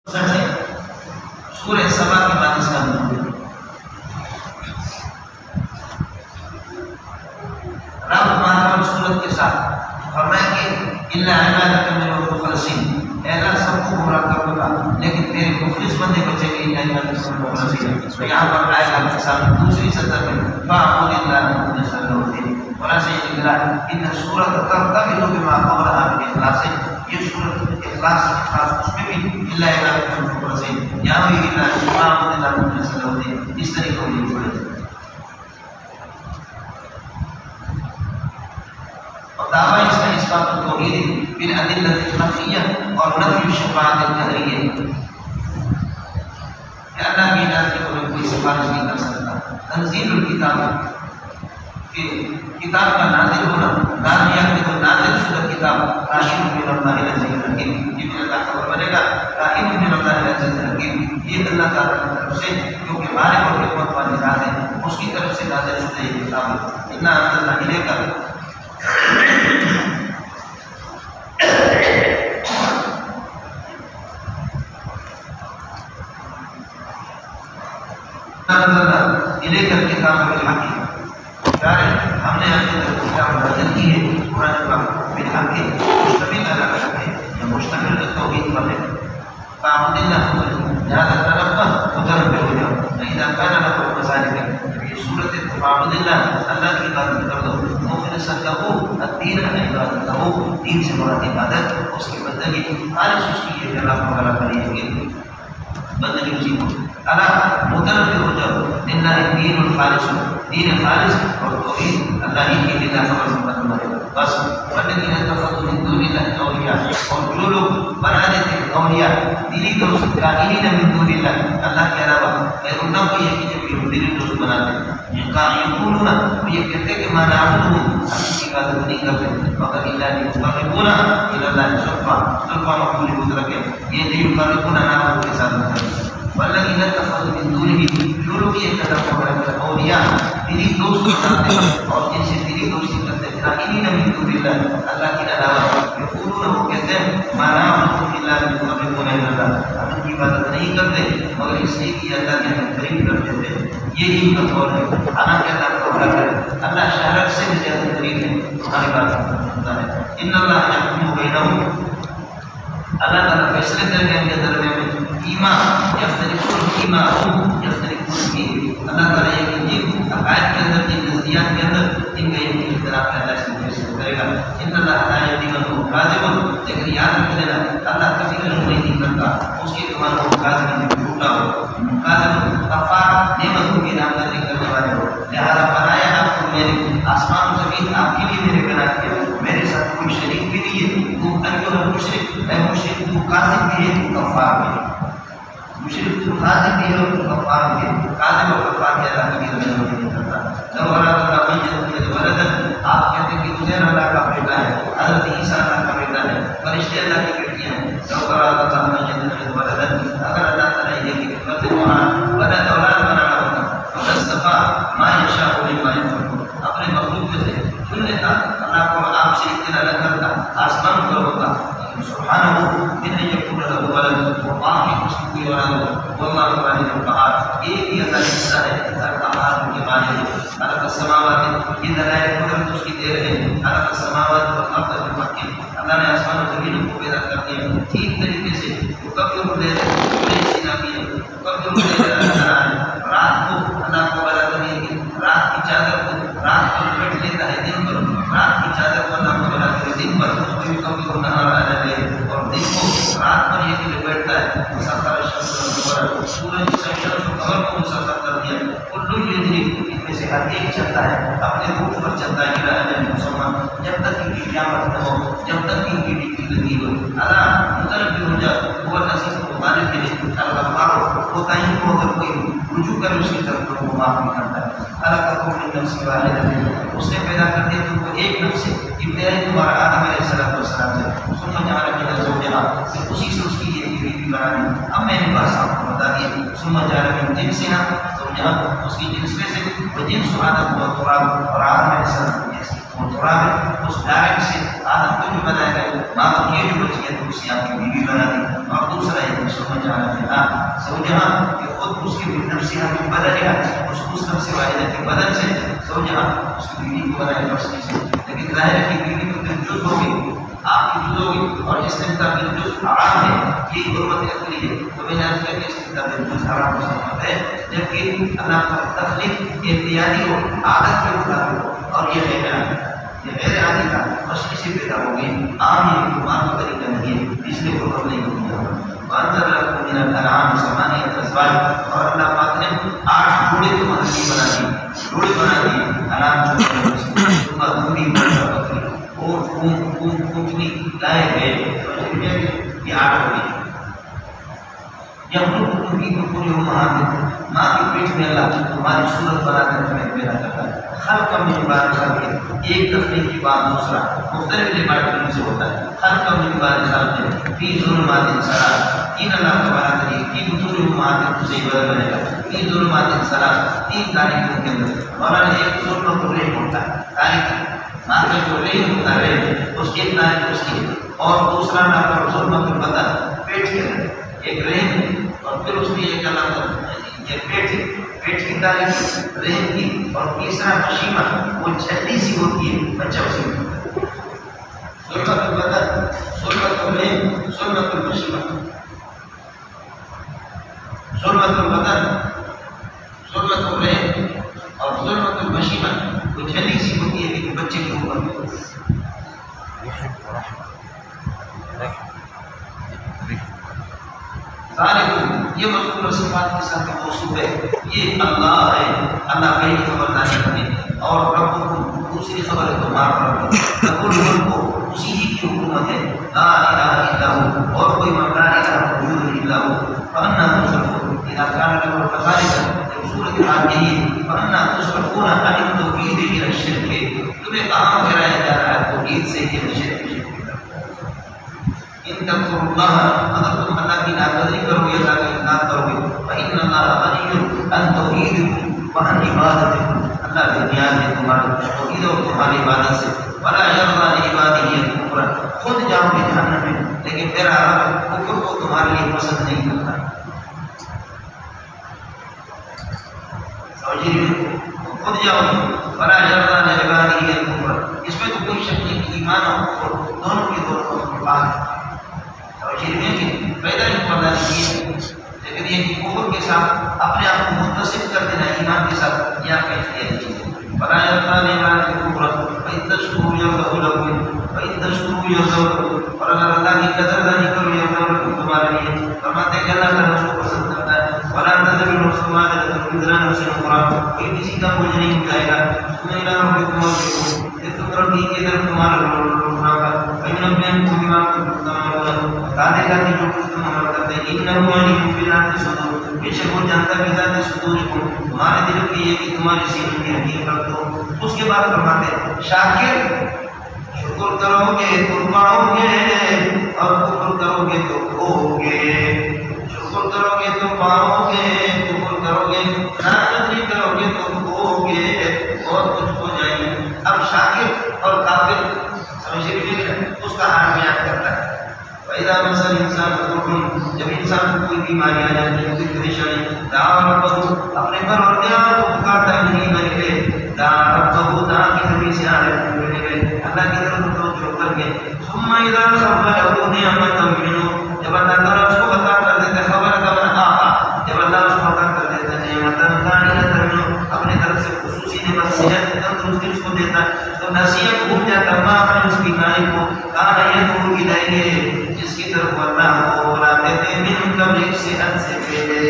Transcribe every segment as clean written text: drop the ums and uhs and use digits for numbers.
سورہ سبا کی بات اس کا رب مانو سورت کے ساتھ فرمایا کہ الا عبادک منهم المخلصین، اے اللہ سب کو گمراہ کر دوں گا لیکن تیرے مخلص بندے بچے گے الا عبادک منهم المخلصین۔ تو یہاں پر آئے گا کے ساتھ دوسری سطر میں فاعبد اللہ مخلصا له الدین، خلاصہ یہ نکلا ان سورت ترتبط بما قبلها بالاخلاص، یہ سورت اخلاص اس میں بھی الا عبادک منهم المخلصین، یہاں بھی الا فاعبد اللہ مخلصا له الدین، اس طریقے کو یہ پڑھے۔ دعویٰ اس کا اثبات التوحید بالادلہ النفیہ اور نفی الشفاعت القہریہ، کہ اللہ کی ذات کے اوپر کوئی سفارش نہیں کر سکتا۔ تنزیل الکتاب، کہ کتاب کا نازل ہونا، نازل یقین و نازل شدہ کتاب قائم من اللہ العزیز الحکیم، یہ بھی اللہ خبر بنے گا قائم من اللہ العزیز الحکیم، یہ اللہ تعالیٰ کی طرف سے جو کہ بارک اور حکمت والی ذات ہے اس کی طرف سے نازل شدہ یہ کتاب ہے۔ انا انزلنا الیک الیک الکتاب بالحق، ہم نے آپ کی طرف کتاب نازل کی ہے قرآن پاک بالحق، مشتمل الگ ہے یا مشتمل توحید پر ہے۔ فاعبد اللہ، لہذا طلب متربع ہو جاؤ، اذا کان لکم ذلک، یہ صورت فاعبد اللہ، اللہ کی عبادت کر دو، مخلصا لہ الدین، عبادت لہ، دین سے مراد عبادت، اس کی بندگی خالص اس کی ہے، اللہ تعالیٰ کریے گی بندگی اسی کو۔ اللہ متربع ہو جاؤ، للہ الدین الخالص، دین خالص اور توحید اللہ ہی کی للہ خبر مرے بس۔ والذین اتخذوا من دون اللہ اولیاء، اور جو لوگ بنا دیتے ہیں اولیاء دلی دوست کائنین من دون اللہ، اللہ کے علاوہ غیر اللہ کو یہ کہ جو دلی دوست بناتے ہیں، یقولون، وہ یہ کہتے ہیں کہ ما نعبدہم، ہم کی عبادت نہیں کرتے مگر اللہ یقربون الی اللہ زلفیٰ، زلفیٰ مقبول مدرک ہے، یہ یقربون نام کے ساتھ مدرک۔ والذین اتخذوا من دونه، جو لوگ یہ قدم پکڑتے ہیں اولیاء دلی دوست بناتے ہیں اور جن سے دلی دوستی کرتے ہیں کائنین من دون اللہ، اللہ کے علاوہ، یقولون، وہ کہتے ہیں ما نعبدہم الا لیقربونا الی اللہ، ہم کی عبادت نہیں کرتے مگر اس لیے کہ اللہ کے ہم قریب کر دیتے ہیں، یہی ان کا قول ہے۔ حالانکہ اللہ کو بڑا ہے، اللہ شہرت سے بھی زیادہ قریب ہے، تمہاری بات سنتا ہے۔ ان اللہ یحکم بینہم، اللہ تعالیٰ فیصلے کریں گے ان کے درمیان میں، فیما یختلفون فیما هم یختلفون فیہ، اللہ تعالیٰ یہ کہ جن عقائد کے اندر، جن نظریات کے اندر ان کا یہ اختلاف ہے، اللہ اس میں فیصلہ کرے گا۔ ان اللہ لا یہدی من هو کاذب، لیکن یاد رکھ لینا اللہ کبھی رہنمائی نہیں کرتا اس کے گمان ہو کاذب، جھوٹا ہو، کاذب کفار، نعمتوں کی نامزدی کرنے والے ہو، لہذا بنایا آپ کو میرے، آسمان و زمین آپ کے لیے میرے بنا کیا، میرے ساتھ کوئی شریک بھی نہیں ہے، تو ایوہ مشرک، اے مشرک تو کاذب بھی ہے، تو کفار بھی ہے، مشرک تو کاذب بھی ہے اور تو کفار بھی ہے، کاذب اور کفار کے اللہ کبھی رہنمائی نہیں کرتا۔ لو اراد اللہ ان یتخذ ولدا، آپ کہتے ہیں کہ عزیر اللہ کا بیٹا ہے، حضرت عیسیٰ اللہ کا بیٹا ہے، فرشتے اللہ کی بیٹیاں ہیں۔ لو اراد اللہ ان یتخذ ولدا، اگر اللہ تعالیٰ یہ کہ ولد اولاد بنانا ہوتا تو لاصطفیٰ ما یشاء لما یخلق، اپنے مخلوق میں سے چن لیتا، اللہ کو آپ سے اطلاع نہ کرتا، آسمان پر ہوتا، سبحانہ ان یکون لہ ولد، وہ آپ کی اس کی کوئی اولاد ہو، واللہ الواحد القہار، ایک ہی اللہ حصہ ہے، القہار ان کے معنی ہے۔ خلق السماوات، یہ دلائل قدرت اس کی دے رہے ہیں، خلق السماوات والارض بالحق، اللہ نے آسمان و زمین کو پیدا کر دیا ٹھیک طریقے سے، یکبر لیل سینا کیا، یکبر لیل رات کو اللہ کو بلا کر دیا، رات کی چادر کو رات کو لپیٹ لیتا ہے دن پر، رات کی چادر کو اللہ کو بلا کر دن پر، یکبر نہار علی الليل، اور دن کو رات پر یہ لپیٹتا ہے، مسخر الشمس والقمر، سورج شمس و قمر کو مسخر کر دیا، کل یجری، ان میں سے ہر ایک چلتا ہے اپنے روح پر چلتا ہے، الى اجل مسمى، جب تک ان کی قیامت نہ ہو، جب تک ان کی ڈیوٹی لگی ہو۔ اللہ متربع ہو جائے، وہ نصیب کو مالک کے لیے الغفار ہوتا ہی کو اگر کوئی رجوع کرے اس کی طرف تو وہ معاف نہیں کرتا ہے۔ خلقکم من نفس واحدۃ، اس نے پیدا کر دیا تم کو ایک نفس سے، ابتدائی تمہارا آدم علیہ السلام سے، ثم جعل منها زوجها، پھر اسی سے اس کی یہ بیوی بنا دی۔ اب میں نے بس آپ کو بتا دیا، ثم جعل من جنسها زوجها، اس کی جنس میں سے، وہ جنس آدم و تراب، اور آدم علیہ السلام اس ڈائریکٹ سے آدم کو بھی بنایا گیا، ماں کو یہ جو بچی ہے تو اسی آپ کی بیوی بنا دی، اور دوسرا یہ سمجھ آنا ہے سوجہاں کہ خود اس کی نفسیہ بھی بدل گیا، اس نفس واحدہ کے بدل سے سوجہاں اس کی بیوی کو بنایا نفسی سے، لیکن ظاہر ہے کہ بیوی تو دل جز ہوگی، آپ کی جز ہوگی، اور اس نے کا دل جز حرام ہے، یہ حرمت عقلی ہے، تو میں نے عرض کیا کہ اس کا دل جز حرام مسلمت ہے، جبکہ اللہ کا تخلیق اختیاری ہو، عادت کے مطابق، اور یہ غیر عادی تھا، بس کسی پیدا ہو گئی، عام یہ قرآن کا طریقہ نہیں ہے، اس لیے حکم نہیں کیا۔ وَأَنزَلَ لَكُم مِّنَ الْأَنْعَامِ ثَمَانِيَةَ أَزْوَاجٍ، اور اللہ پاک نے 8 جوڑے تمہارے لیے بنا دی، جوڑے بنا دی، انعام بکری اور اونٹنی لائے گئے، یہ 8 ہو گئی۔ یخلقکم فی بطون امہاتکم، ماں کی پیٹ میں اللہ تمہاری صورت بنا کر تمہیں پیدا کرتا ہے، خلقا من بعد خلق، ایک تخلیق کے بعد دوسرا، مختلف لیبارٹری سے ہوتا ہے، خلقا من بعد خلق، فی ظلمات ثلاث، تین اللہ کا بنا کر فی بطون امہاتکم سے بدل بنے گا، فی ظلمات ثلاث، تین تاریخوں کے اندر، مولانا ایک ظلمت الرحم ہوتا ہے، تاریخ ماں کا جو رحم ہوتا ہے اس کی ایک تاریخ اس کی، اور دوسرا نام کا ظلمت البدن، پیٹ کے اندر ایک رحم، اور پھر اس میں ایک علامت یہ پیٹ کی تاریخ رحم کی، اور تیسرا مشیمہ، وہ جھلی سی ہوتی ہے بچہ اسی میں، ظلمت البدن، ظلمت الرحم، ظلمت المشیمہ، ظلمت البدن، ظلمت الرحم اور ظلمت المشیمہ، وہ جھلی سی ہوتی ہے لیکن بچے کے اوپر یہ مذکور صفات کے ساتھ موصوف ہے، یہ اللہ ہے، اللہ پہلی خبرداری کرنے، اور رب کو دوسری خبر ہے تمہارا رب رب الملک کو اسی ہی کی حکومت ہے، لا الہ الا ہو، اور کوئی لا الہ موجود الا ہو، فانا تصرفون اذا كان لكم كذلك، صورت حال یہی ہے، فانا تصرفون عن التوحید الى الشرک، تمہیں کہاں پھیرایا جا رہا ہے توحید سے کہ شرک۔ ان تکفروا اللہ، اگر تم اللہ کی نافرمانی کرو گے، اللہ کا انکار کرو گے، فإن اللہ غنی عن توحیدکم وعن عبادتکم، اللہ بے نیاز ہے تمہاری توحید اور تمہاری عبادت سے، ولا یرضی لعبادہ الکفر، خود جاؤ گے جہنم میں، لیکن میرا رب کفر کو تمہارے لیے پسند نہیں کرتا۔ سمجھیے، خود جاؤ گے، ولا یرضی لعبادہ الکفر، اس میں تو کوئی شک نہیں کہ ایمان اور کفر دونوں کے دونوں بات ہے، پیدا ہی پردہ نہیں ہے، لیکن یہ کفر کے ساتھ اپنے آپ کو متصف کر دینا ایمان کے ساتھ، یہ کیفیت ہے۔ فلا يرضى لعباده الكفر وإن تشكروا يرضه لكم وإن تشكروا يرضه لكم، اور اگر اللہ کی قدردانی کرو يرضه لكم تمہارے لیے، فرماتے ہیں کہ اللہ تعالیٰ اس کو پسند کرتا ہے۔ ولا تزر نفس ما كسبت وزر نفس أخرى، کوئی کسی کا بوجھ نہیں اٹھائے گا، ثم إلى ربكم مرجعكم، پھر تم رب کی طرف تمہارا لوٹنا ہوگا، فينبئكم بما كنتم تعملون، بتا دے گا کہ جو کچھ تم عمل کرتے ہیں، إنه عليم بذات الصدور، بے شک وہ جانتا ہے بذات الصدور، تمہارے دل کی یہ کہ تمہاری سینوں کی حقیقت رکھ دو۔ اس کے بعد فرماتے ہیں شاکر، شکر کرو گے تو پاؤ گے، اور کفر کرو گے تو کھو گے، شکر کرو گے تو پاؤ گے، کفر کرو گے، ناشکری کرو گے تو کھو گے، اور کچھ ہو جائے گی۔ اب شاکر اور کافر سمجھے اس کا حال بیان کرتا ہے۔ فَإِذَا مَسَّ الْإِنسَانَ ضُرٌّ، جب انسان کو کوئی بیماری آ جاتی ہے، کوئی پریشانی، دعا ربہ، اپنے پروردگار کو پکارتا نہیں بلکہ دعا ربہ، دعا کی حدیث سے اللہ کی طرف توجہ کر کے، ثم اذا خبر له نعمة منه، جب اللہ تعالیٰ اس کو عطا کر دیتا ہے، خبر کا من آقا، جب اللہ اس کو عطا کر دیتا ہے نعمة ثانية منه، اپنے طرف سے خصوصی نعمت صحت تندرستی اس کو دیتا ہے، تو نصیحت بھول جاتا ہے ماں اس کی مالک کو، کان يدعو الیہ، جس کی طرف اللہ کو بلاتے تھے، من قبل صحت سے پہلے۔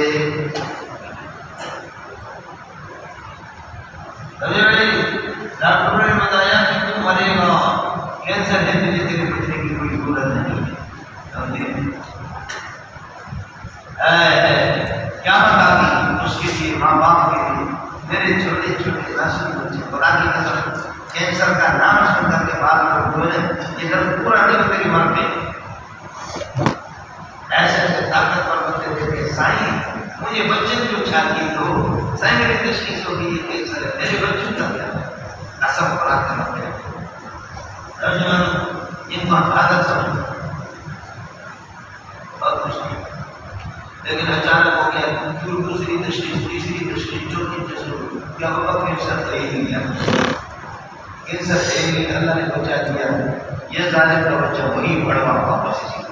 ڈاکٹر نے بتایا کہ تم مرے گا، کینسر ہے، تجھے تیرے بچنے کی کوئی ضرورت نہیں۔ کیا بتا دی اس کے لیے، ماں باپ کے لیے، میرے چھوٹے چھوٹے معصوم بچے، خدا کی قسم کینسر کا نام سن کر کے بعد میں بولے یہ لفظ پورا دن تیری ماں پہ ایسے ایسے طاقتور بنتے تھے کہ سائیں مجھے بچے جو چاہتی ہو، سائیں میری تشخیص ہوگی یہ کینسر ہے، میرے بچوں کا کیا asal perhatian mereka. Jangan ini ada sama. Bagus. لیکن اچانک ہو گیا پھر دوسری تشریح تیسری تشریح چوتھی تشریح کیا ہوا کینسر صحیح نہیں گیا کینسر صحیح نہیں اللہ نے بچا دیا یہ ظالم کا بچہ وہی بڑھوا واپس اسی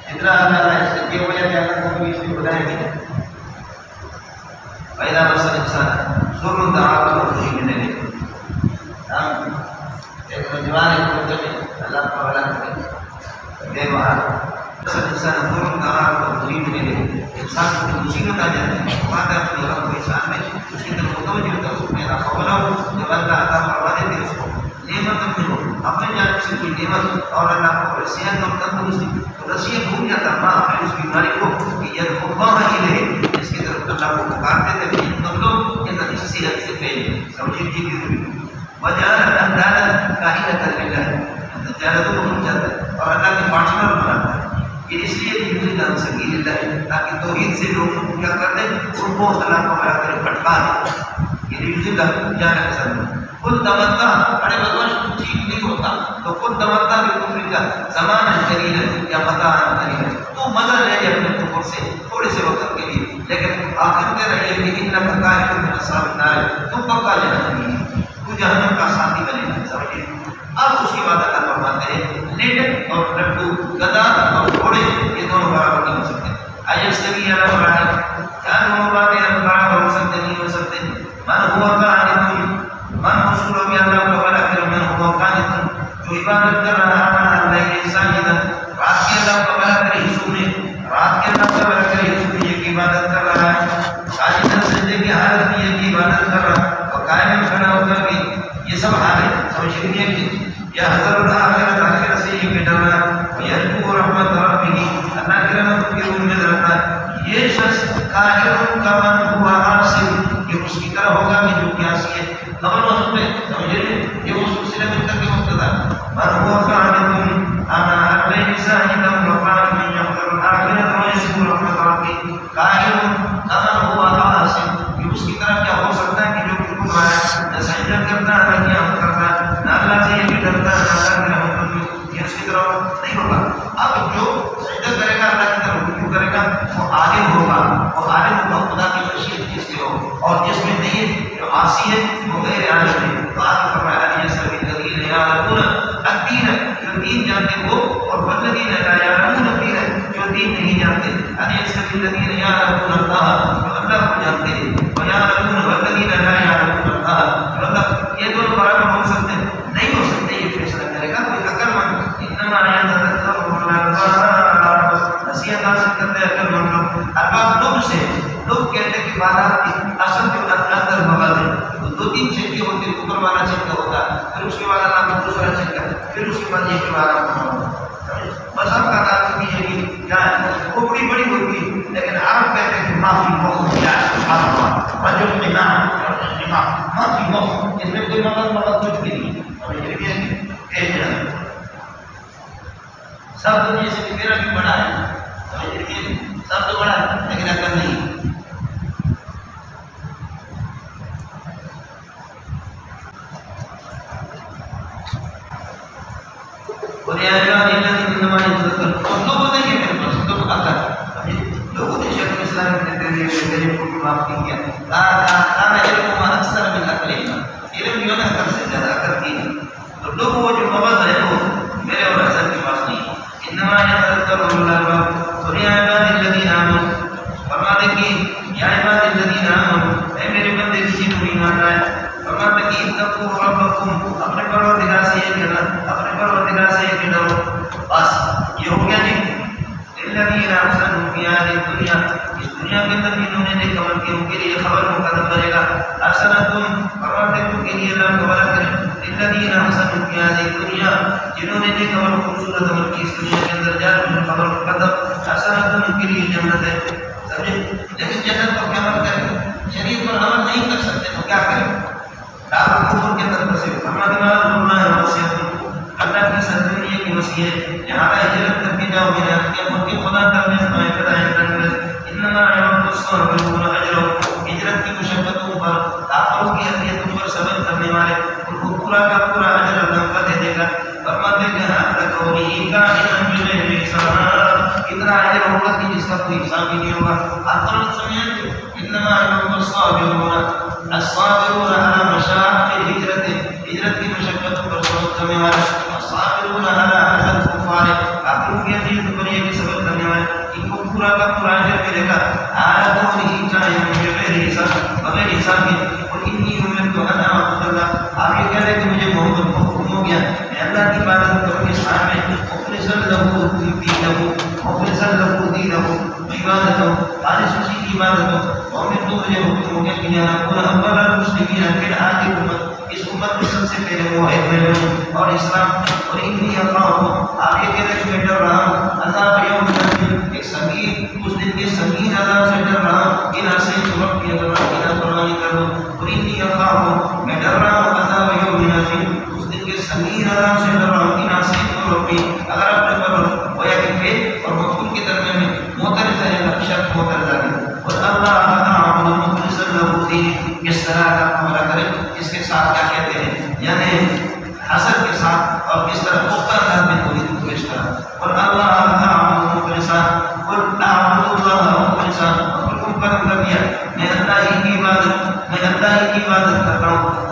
اتنا اللہ نے اس کی وجہ سے اللہ کو اس کی بتائیں گے پیدا مسل انسان ضرور دعا کو وہی ملے گا ایک نوجوان ایک بچے میں اللہ کا والا کرے بے وہاں انسان ضرور دعا کو وہی ملے گا انسان کو مصیبت آ جاتی ہے بات ہے اپنے رب کو انسان میں اس کی طرف متوجہ ہوتا ہے اس کو میرا خبر ہو جب اللہ عطا فرما دیتے اس کو نعمت ملو اپنے جانب سے کوئی نعمت اور اللہ کو صحت اور تندرستی تو رسیہ بھول جاتا ماں اپنے اس بیماری کو کہ یہ اللہ ہی رہے اس کی طرف اللہ کو پکارتے تھے تم لوگ یہ نتیجہ صحت سے پہلے سمجھے جی کی وجہ اندازہ کاہی نہ کر لے جانتوں کو بھول جاتا ہے اور اللہ کے پارٹنر بناتا ہے یہ اس لیے بھی نام سبیل اللہ ہے تاکہ توحید سے لوگ کیا کر دیں ان کو اللہ کو بڑا کر بھٹکا دیں یہ یوز اللہ جانا پسند خود تمنا بڑے بدوش ٹھیک نہیں ہوتا تو خود تمنا بھی کفر کا زمان قلیل ہے یا متاع قلیل ہے تو مزہ لے لے اپنے کفر سے تھوڑے سے وقت کے لیے لیکن آخر میں رہے کہ انک کائن من اصحاب النار تو پکا جہنمی تو جہنم کا ساتھی بنے گا سمجھے اب اس کی بات اللہ فرماتے ہیں لیڈر اور لڈو گدا اور گھوڑے یہ دونوں برابر نہیں ہو سکتے آج سبھی الگ رہا ہے کیا دونوں باتیں برابر ہو سکتے نہیں ہو سکتے من ہوا قانت من حصول بھی اللہ کو بلا کر من ہوا قانت جو عبادت کر رہا ہے اللہ کے ساجدہ رات کے اللہ کو بلا کر حصول میں رات کے اللہ کو بلا کر حصول میں یہ عبادت کر رہا ہے ساجدہ سجدے کی حالت میں یہ عبادت کر رہا ہے اور قائم کھڑا ہو کر بھی یہ سب حال ہے سمجھ لیے کہ یا حضرت آخرت آخرت سے یہ بھی ڈرنا یرجو رحمت ربی اللہ کی رحمت کی امید رکھنا یہ شخص کاہر کا من ہوا حاصل یہ اس کی طرح ہوگا کہ جو قیاسی ہے خبر وقت میں سمجھے یہ اس سلسلے میں تک وقت تھا من ہوا قانت انا اربع ساجدا وقال من يحضر الاخرت ويرجو رحمت ربی کاہر کا من ہوا حاصل یہ اس کی طرح کیا ہو سکتا ہے کہ جو بالکل نہ سجدہ کرتا ہے نہ قیام کرتا ہے نہ اللہ سے یہ بھی ڈرتا ہے نہ اللہ کی رحمت میں یہ اس کی طرف نہیں ہوگا اب جو سجدہ کرے گا اللہ کی طرف رجوع کرے گا وہ عالم ہوگا اور عالم ہوگا خدا کی خشیت جس سے ہو اور جس میں نہیں جو عاصی ہے وہ غیر عالم ہے تو آج فرمایا علی سبیل الذین یعلمون الدین جو دین جانتے وہ اور والذین لا یعلمون الدین جو دین نہیں جانتے علی سبیل الذین یعلمون اللہ جو اللہ کو جانتے ہیں ویعلمون والذین لا یعلمون اللہ جو اللہ یہ دونوں برابر ہو سکتے ہیں نہیں ہو سکتے یہ فیصلہ کرے گا کوئی عقل مند انما یتذکر اولو الالباب نصیحت حاصل کرتے عقل مند لوگ ارباب لوگ سے لوگ کہتے ہیں کہ بادات کی اصل جو اندر مغل ہے تو دو تین چھٹکے ہوتے ہیں اوپر والا چھٹکا ہوتا ہے پھر اس کے بعد اللہ کو دوسرا چھٹکا پھر اس کے بعد یہ دوبارہ مذہب کا تعلق بھی ہے کہ کیا ہے وہ بڑی بڑی ہوتی ہے لیکن آپ کہتے ہیں کہ معافی موقع کیا ہے رجل نکاح معافی موقع اس میں کوئی مطلب کچھ بھی نہیں سب دنیا سے میرا بھی بڑا ہے سب تو بڑا ہے لیکن عقل نہیں اور یہ اللہ نے نماز ذکر اور لوگوں نے یہ میرے پاس تو عقل لوگوں نے شیخ اسلام نے تیرے کو معاف کیا کہا علم ما اکثر من عقلنا علم جو ہے عقل سے زیادہ عقل کی تو لوگ وہ جو مبد ہے وہ میرے اور حضرت کے پاس نہیں انما یتذکر اولو الالباب اور یا عباد الذین آمنوا فرماتے کہ یا عباد الذین آمنوا اے میرے بندے جن کو ایمان لائے فرماتے کہ اتقوا ربکم اپنے پروردگار سے یہ ڈرنا اپنے پروردگار سے یہ ڈرو بس یہ ہو گیا جی الذین احسنوا فی هذه الدنیا اس دنیا کے اندر جنہوں نے نیک عمل کیے ان کے لیے خبر مقدم کرے گا حسنۃ فرماتے ہیں کہ یہ اللہ خبر کرے الذین احسنوا فی هذه الدنیا جنہوں نے نیک عمل خوبصورت عمل کی اس دنیا کے اندر جان خبر مقدم حسنۃ ان کے لیے جنت ہے سمجھے لیکن جنت کو کیا عمل کرے شریعت پر عمل نہیں کر سکتے تو کیا کریں دار الکفر کے اندر بسے فرماتے ہیں اللہ وصیت اللہ کی سرزمین کی وصیت ہے یہاں ہجرت کر کے جاؤ میرے کے ملک خدا کرنے سے خدائیں کرنے انما يعود الصبر والأجر ہجرت کی مشقتوں پر کافروں کی اذیتوں پر نہیں جس کا کوئی حساب ہی نہیں ہوگا. آپ کو سمجھیں انما يوم الصابرون الصابرون على مشاق الهجرة ہجرت کی مشقتوں پر صبر کرنے والے الصابرون على اذى الكفار کافروں کی اذیت پر یہ بھی صبر کرنے والے ان کو پورا کا پورا اجر ملے گا. آلہ نہیں چاہے بغیر حساب بغیر حساب کے. اور انی امرت ان اعبد اللہ آپ یہ کہہ رہے کہ مجھے محمد کو حکم ہو گیا میں اللہ کی عبادت کروں اس حال میں مخلصا له دینه مخلصا له دینه عبادت ہو خالص اسی کی عبادت ہو. اور میں تو مجھے حکم ہو گیا کہ میں اپنا اول المسلمین پھر آگے امت اس امت میں سب سے پہلے موحد میں ہوں اور اسلام. اور انی اخاف آپ یہ کہہ رہے کہ میں ڈر رہا ہوں عذاب یوم الدین ایک سنگین اس دن کے سنگین عذاب سے ڈر رہا ہوں ان سے سبق کیا کر رہا ہوں ان قربانی کرو. اور انی اخاف میں ڈر رہا ہوں عذاب یوم الدین اس دن کے سنگین عذاب سے ڈر رہا ہوں ان سے ربی. اگر آپ نے پر گویا کہ فعل اور مفعول کے درمیان میں معترض ہے شرط معترض ہے. اور اللہ تعالی مخلصا له دین کس طرح کا عمل کرے اس کے ساتھ کیا کہتے ہیں یعنی حسد کے ساتھ اور کس طرح پختہ انداز میں توحید کو پیش کرا. اور اللہ تعالی مخلصا قل اعبد اللہ مخلصا حکم پر مطلب یہ میں اللہ ہی کی عبادت میں اللہ ہی کی عبادت کرتا ہوں.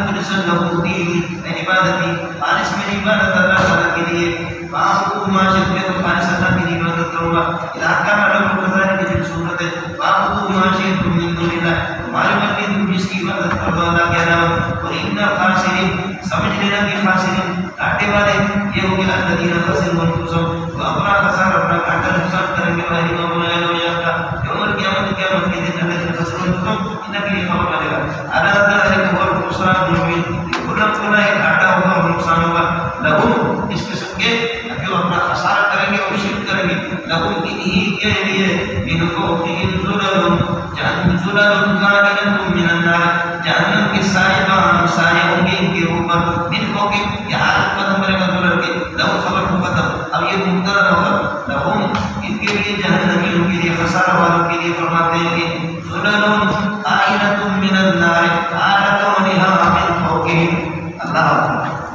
مخلصا له دین میں عبادت کی خالص میری عبادت اللہ تعالی کے لیے باپ ما شئت میں تو خالص اللہ کی عبادت کروں گا. علاقہ میں رب العزت کی جو صورت ہے باپ ما شئت من دون اللہ تمہارے مرضی تم جس کی عبادت کرو اللہ کے علاوہ. اور ان خاسرین سمجھ لینا کہ خاسرین کاٹے والے یہ ہو گیا الذین خسروا انفسهم وہ اپنا خسارہ اپنا کاٹا نقصان کریں گے. بھائی امام بنایا ہو جاتا یوم القیامت قیامت کے دن الذین خسروا انفسهم ان کے لیے خبر ملے گا الا ذلك هو الخسران المبین کل ایک گھاٹا ہوگا اور نقصان ہوگا. لہم اس قسم کے جو اپنا خسارہ کریں گے اور شرک کریں گے لہم انہی کے لیے من فوقہم ظلل ظلل کائنۃ من النار جہنم کے سائے سائے ہوں گے ان کے اوپر. من فوقہم یہ حالت قدم کرے گا ظلل کے لہم خبر مقدم. اب یہ مبتدا ہوگا لہم ان کے لیے جہنمیوں کے لیے خسارہ والوں کے لیے فرماتے ہیں کہ ظلل کائنۃ من النار آلتونها من فوقہم. اللہ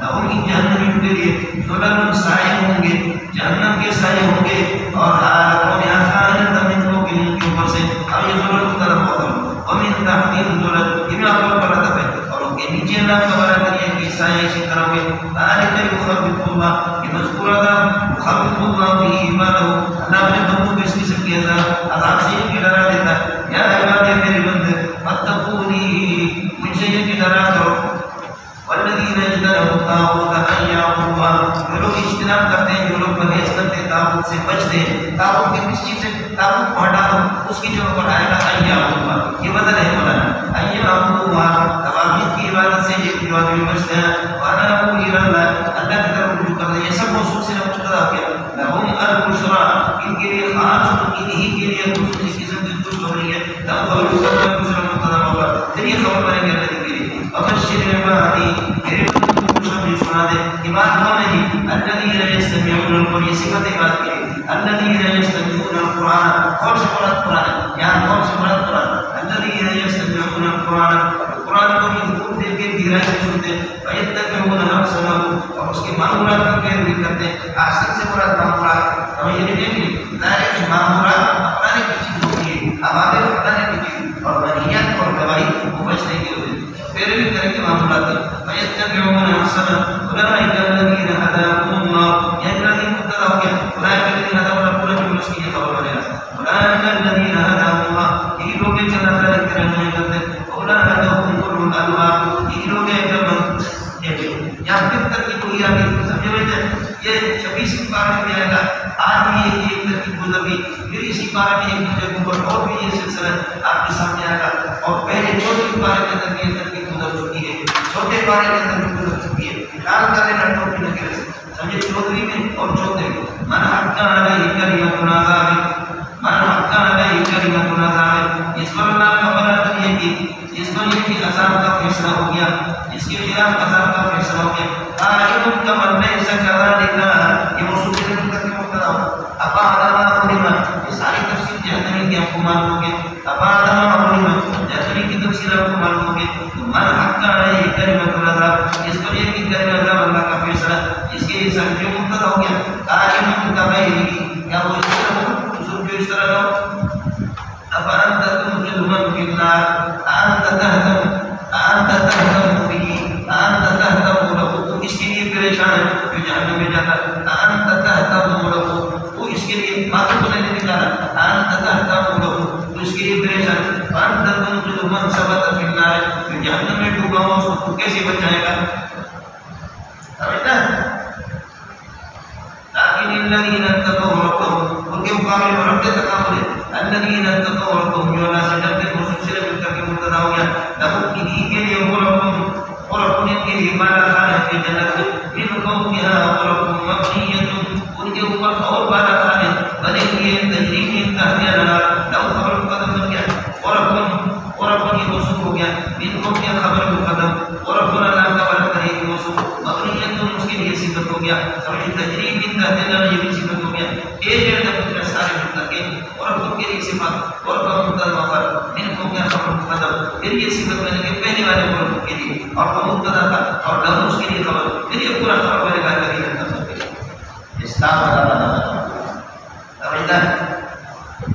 لہم ان جہنمیوں کے لیے ظلل سائے ہوں گے جہنم کے سائے ہوں گے اور آلتونها کائنۃ من فوقہم ان کے اوپر سے. اب یہ ظلل کی طرف ہوگا ومن تحتہم ظلل یہ میں آپ کو پڑھا تھا اور ان کے نیچے اللہ کا بڑا کریے کہ سائے اسی طرح کے ذالک یخوف اللہ یہ مذکور تھا یخوف اللہ به عبادہ اللہ اپنے بندوں کو اس قسم کے عذاب سے یہ ڈرا دیتا ہے. یا عبادی میرے بندے فاتقونی مجھ سے یہ ڈرا کرو. والذین اجتنبوا الطاغوت ان یعبدوها جو لوگ اجتناب کرتے ہیں جو لوگ پرہیز کرتے ہیں طاغوت سے بچتے ہیں. طاغوت کے کس چیز سے طاغوت کو ہٹا دو اس کی جگہ پر آئے گا ان یعبدوها یہ بدل ہے مولانا ان یعبدوها طواغیت کی عبادت سے یہ جو آدمی بچتے ہیں وانابوا الی اللہ اللہ کی طرف رجوع کرتے ہیں. یہ سب موصول سے مبتدا ہو گیا. لہم البشریٰ ان کے لیے خاص انہی کے لیے خصوصی قسم کی خوشخبری ہے. لہم البشریٰ مبتدا ہوگا پھر یہ خبر بنے گا اللہ کے لیے وبشر عبادی میرے بندوں کو خوشخبری سنا دے. عباد کون ہے الذین یستمعون القرآن یہ صفت عباد کی ہے. الذین یستمعون القرآن کون سے بڑا قرآن یہاں کون سے بڑا قرآن الذین یستمعون القرآن قرآن کو یہ خوب دل کے گہرائی سے سنتے ہیں فیتبعون احسنہ اور اس کے معمولات کی پیروی کرتے ہیں. احسن سے بڑا معمولات ہمیں یہ دیکھ لیں ظاہر معمولات اپنانے کی چیز ہوتی ہے عوامل اپنانے کی چیز اور منہیات اور گواہی وہ بچنے کی ہوتی ہے پیروی کرنے کے معمولات ہیں. فیتبعون احسنہ اولئک الذین ہداهم اللہ یہ الذین مبتدا ہو گیا اولئک الذین ہداهم اللہ پورا جملہ اس کی یہ خبر بنے گا. اولئک الذین ہداهم اللہ یہ لوگ ہیں جنت تعالیٰ کی رہنمائی کرتے ہیں. اولئک هم اولو الالباب یہ لوگ ہیں جب یہاں پھر ترکیب ہوئی آگے سمجھے ہوئے یہ 26 پارے میں آئے گا. آج بھی ایک ترکیب گزر گئی پھر اسی پارے میں ایک جگہ پر اور بھی یہ سلسلہ آپ کے سامنے آئے گا. اور پہلے چھوٹی پارے کے اندر یہ ترکیب گزر چکی ہے چھوٹے پارے کے اندر بھی گزر چکی ہے. خیال کرنے لڑکوں کی نکل سمجھے چودھری میں اور چھوٹے میں من حق علیہ کلمۃ العذاب من حق علیہ کلمۃ العذاب اس پر اللہ کا برات یہ کہ جس پر یہ کہ عذاب کا فیصلہ ہو گیا اس کے خلاف عذاب کا فیصلہ ہو گیا. قائم کمن لیس کذالک یہ موصول سے مبتدا ہو. ابا آدم حرم یہ ساری تفسیر جہنمی کی آپ کو معلوم ہوگی. ابا آدم حرم جہنمی کی تفسیر آپ کو معلوم ہوگی. من حق علیہ کلمۃ العذاب اس پر یہ کہ کلمۃ عذاب اللہ کا فیصلہ اس کے لیے جو مبتدا ہو گیا. قائم کبیری کیا وہ اس طرح في النار أأنت تهتم به أأنت تهتم له اس کے لیے پریشان ہے جو جہنم میں جاتا أأنت تهتم له وہ اس کے لیے بات کو نہیں نکالا أأنت تهتم له تو اس کے لیے پریشان فأنت تنقذ من ثبت في النار جو جہنم میں ڈوبا ہوا اس کو کیسے بچائے گا سمجھنا لكن الذين اتقوا ربهم ان کے مقابلے میں رب تقابل الذين اتقوا ربهم جو اللہ سے ڈرتے ہیں سلسلے میں کر کے مبتدا ہو گیا لهم کی کے لیے اور اپنے کے لیے بالا خانہ کی جنت من فوقها ورب مبنية ان کے اوپر اور بالا خانے بنے ہوئے تجری من تحتها الانهار لو خبر قدم بن گیا اور اپنی وصف ہو گیا من فوقها خبر قدم اور اپنا نام کا بنا کرے کہ وصف مبنية اس کے لیے صفت ہو گیا سمجھ تجری من تحتها یہ بھی صفت ہو گیا ایک ہے جب سارے مل کے اور خود کے لیے صفت اور مبتدا مخبر من فوقها خبر قدم پھر یہ صفت بنے کہ پہلے والے مفعول کے لیے اور مبتدا تھا اور لفظ اس کے لیے خبر پھر یہ پورا خبر بنے گا کہ اسلام والا سمجھتا ہے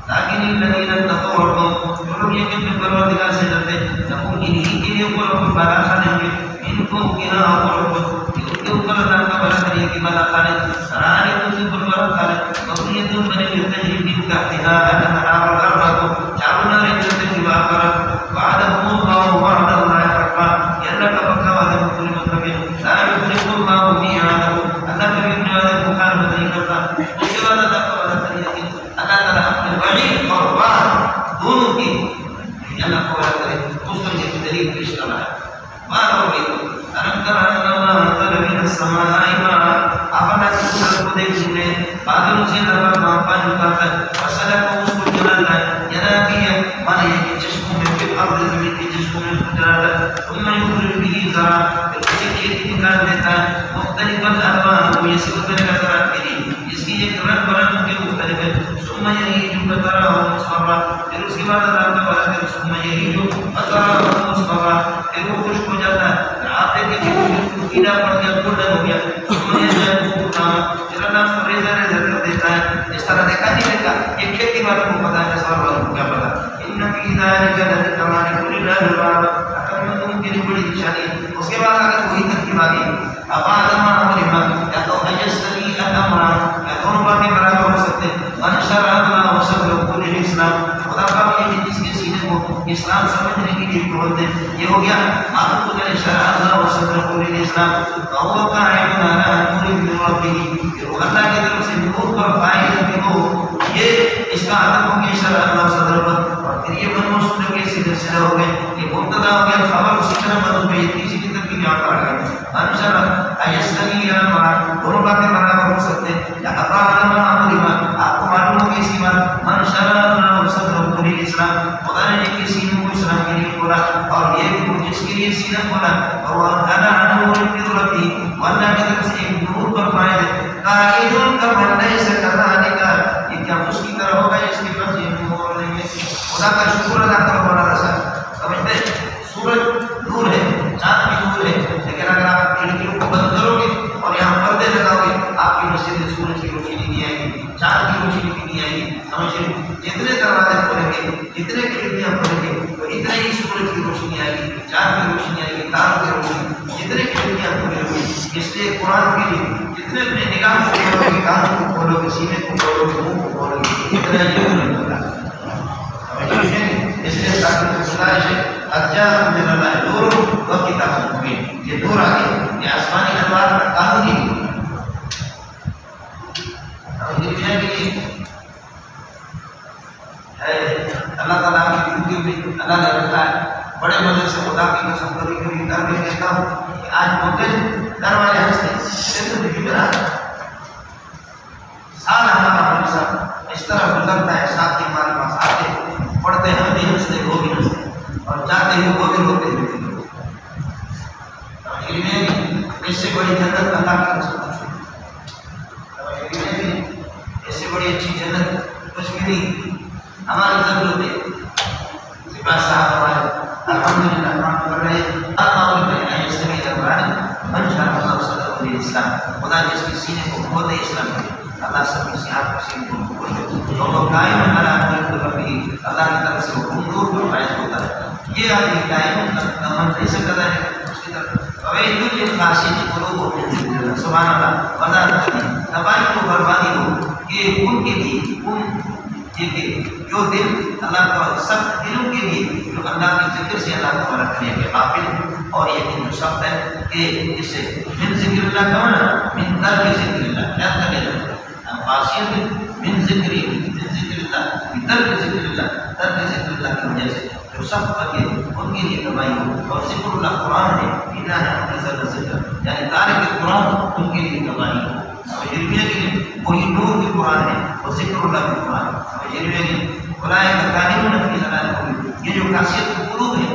لیکن الذين اتقوا ربهم جو لوگ یہ کہ پروردگار سے ڈرتے ہیں نقول انہی کے لیے اوپر بالا خانے میں ان کو کیا اور کے اوپر اللہ کا بڑا کریے کہ بالا خانے سرانے کو اوپر بالا خانے مبنی تو بنے تجریب دین کا اتحاد انہار اور ارباب چاروں نے جنت کی بات کر وعدهم الله وعد الله حقا یہ اللہ کا پکا وعدہ پوری مطلب ہے لا يخلف الله ميعاده اللہ کبھی اپنے وعدے کو مخالفت نہیں کرتا اس کے بعد اللہ کا وعدہ کریے کہ اللہ تعالیٰ اپنے وعید اور وعد دونوں کی اللہ کو وعدہ کرے اس پر یہ دلیل پیش کر رہا ہے وعد اور وعید ألم تر أن الله أنزل من السماء ماء أفلا تبصرون کو دیکھ لیں بادلوں سے اللہ کا پانی اتارتا ہے فسلكه اس کو جلاتا ہے ينابيع مانا یہ کہ چشموں میں پھر ارض زمین کی چشموں میں اس کو جلاتا ہے ثم يخرج به زرعا پھر اسے کھیت نکال دیتا ہے مختلفا الوان یہ صفت بنے گا زراعت کے لیے اس کی ایک رنگ برنگ کے مختلف ہے ثم يهيج فتراه مصفرا پھر اس کے بعد اللہ کا بڑا کر ثم يهيج فتراه مصفرا پھر وہ خشک ہو جاتا ہے آتے کہ کیڑا پڑ گیا گولڈن ہو گیا سمجھے جائے وہ پھر اللہ اس کو ریزہ ریزہ کر دیتا ہے اس طرح دیکھا نہیں دیکھا یہ کھیتی والوں کو پتا ہے سوال والوں کو کیا پتا ان فی ذلک لذکرى لکل الالباب اگر میں تم کے لیے بڑی نشانی اس کے بعد اگر وہی ترتیب آگئی ابعد ما امرهما یا تو یستوی الامر یا دونوں باتیں برابر ہو سکتے من شرع ما وصله كل الاسلام خدا کا یہ جس کے سینے کو اسلام سمجھنے کے لیے بولتے یہ ہو گیا معلوم ہے شرع اللہ وصدر كل الاسلام وهو قائم على نور من ربه کہ اللہ کی طرف سے نور پر قائم بھی ہو یہ اس کا عدم ہو گیا شرع اللہ وصدر پر اور پھر یہ بنو سنو کے سلسلہ ہو گئے یہ مبتدا ہو گیا خبر اسی طرح بنو پہ تیسری کی ترکیب یہاں پر آ گئی من شرع ایستوی الامر دونوں باتیں برابر ہو سکتے یا ابعد ما امرهما آپ کو معلوم ہو گئی اسی بات من شرع اللہ وصدر كل الاسلام خدا نے ایک سینہ کو اسلام کے لیے کھولا اور یہ بھی جس کے لیے سینہ کھولا اور انا نور من ربی واللہ کی طرف سے ایک نور پر فائد ہے قائدون کا من لیس کذالک یہ کیا اس کی طرح ہوگا اس کے پاس یہ نور نہیں ہے خدا کا شکر ادا کرو مولانا صاحب سمجھتے سورج نور ہے چاند بھی نور ہے لیکن اگر آپ کھڑکیوں کو بند کرو گے اور یہاں پردے لگاؤ گے آپ کی مسجد میں سورج کی روشنی نہیں آئے گی چاند کی روشنی بھی نہیں آئے گی سمجھے جتنے دروازے کھولیں گے جتنے کھڑکیاں کھولیں گے تو اتنے ہی سورج کی روشنی آئے گی چاند کی روشنی آئے گی تاروں کی روشنی جتنے کھڑکیاں کھولیں گے اس لیے قرآن کے لیے جتنے اپنے نگاہ کو کھولو گے کان کو کھولو گے سینے کو کھولو گے منہ کو کھولو گے اتنا ہی ہوگا اس لیے ساتھ گزارش ہے اجازت من اللہ نور و کتاب مبین یہ نور آگے یہ آسمانی انوار کا قانونی دنیا کے لیے ہے اللہ تعالیٰ کی زندگی میں اللہ نے رکھا ہے بڑے مزے سے خدا کی قسم کبھی کبھی کر کے کہتا ہوں کہ آج موقع دروازے ہنستے سال ہمارا ہمیشہ اس طرح گزرتا ہے ساتھ ہی ہمارے پاس آتے پڑھتے ہیں ہم بھی ہنستے وہ بھی ہنستے اور جاتے ہیں وہ بھی ہوتے ہیں اس سے بڑی جنت اللہ کی قسم اس سے بڑی اچھی جنت کچھ بھی نہیں ہماری ضرورت ہے لباس صاحب ہمارے الحمدللہ کام کر رہے ہیں اسلام خدا جس کے سینے کو کھولے اسلام کے اللہ سب کی سیاحت کے سینے کو کھولے تو وہ قائم اللہ کی طرف سے وہ نور پر فائز ہوتا یہ آپ دائم نمن نہیں سکتا ہے اس کی طرف وَوَيْلٌ لِلْقَاسِيَةِ قُلُوبُهُم مِّن ذِكْرِ اللَّهِ سبحان اللہ وضاحت کریں تباہی کو بربادی ہو کہ ان کے لیے ان جو دل اللہ کا سخت دلوں کے لیے جو اللہ کے ذکر سے اللہ کو رکھنے کے قابل اور یہ جو سخت ہے کہ اس سے من ذکر اللہ کا معنی من ترک ذکر اللہ کیا کرے قاسیت من ذکر اللہ من ترک ذکر اللہ ترک ذکر اللہ کی وجہ سے جو سخت بنے ان کے لیے تباہی ہو اور ذکر اللہ قرآن ہے بنا ہے نظر ذکر یعنی تارک قرآن ان کے لیے تباہی ہو اور علمیہ کے لیے وہی نور کی قرآن ہے اور ذکر اللہ کی قرآن اور علمیہ کے لیے اولئک کاہنون فی ضلال مبین یہ جو خاصیت قلوب ہے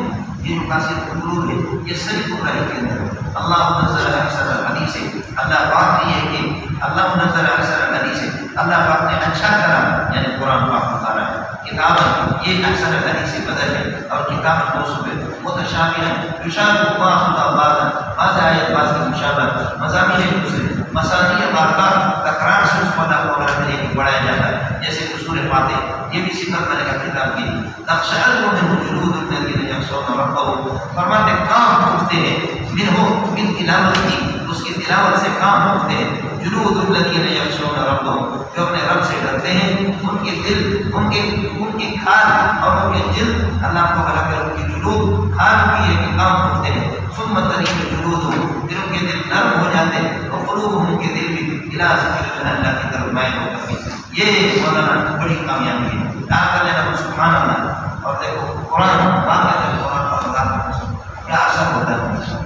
یہ جو خاصیت قلوب ہے یہ ساری گمراہی کے اندر اللہ نزل اکثر الحدیث اللہ پاک نے یہ کہ اللہ نزل اکثر الحدیث اللہ پاک نے اچھا کرا یعنی قرآن پاک اتارا ہے کتاب یہ اکثر الحدیث بدل ہے اور کتاب موصوف ہے متشابہ یشابہ بعض آیت بعض کی مشابہت مضامین ایک دوسرے مسانی بار بار تکرار سے اس کو اللہ کو کے لیے پڑھایا جاتا ہے جیسے سورہ فاتح یہ بھی صفت میں نے کتاب کی تقشعر من جلود الذین یخشون ربهم فرماتے کام اٹھتے ہیں من تلاوت کی اس کی تلاوت سے کام اٹھتے ہیں جلود الذین یخشون ربهم جو اپنے رب سے ڈرتے ہیں ان کے دل ان کی کھال اور ان کے جلد اللہ کو بلا کر ان کی جلود کھال کی ہے کہ کام اٹھتے ہیں ثم تلین جلودهم پھر ان کے دل نرم ہو جاتے ہیں اور قلوبهم ان کے دل بھی الى ذکر اللہ کی طرف مائل ہو کرتے ہیں یہ مولانا بڑی کامیابی ہے یاد کر لینا سبحان اللہ اور دیکھو قرآن واقعہ قرآن کا مذاق کیا اثر ہوتا ہے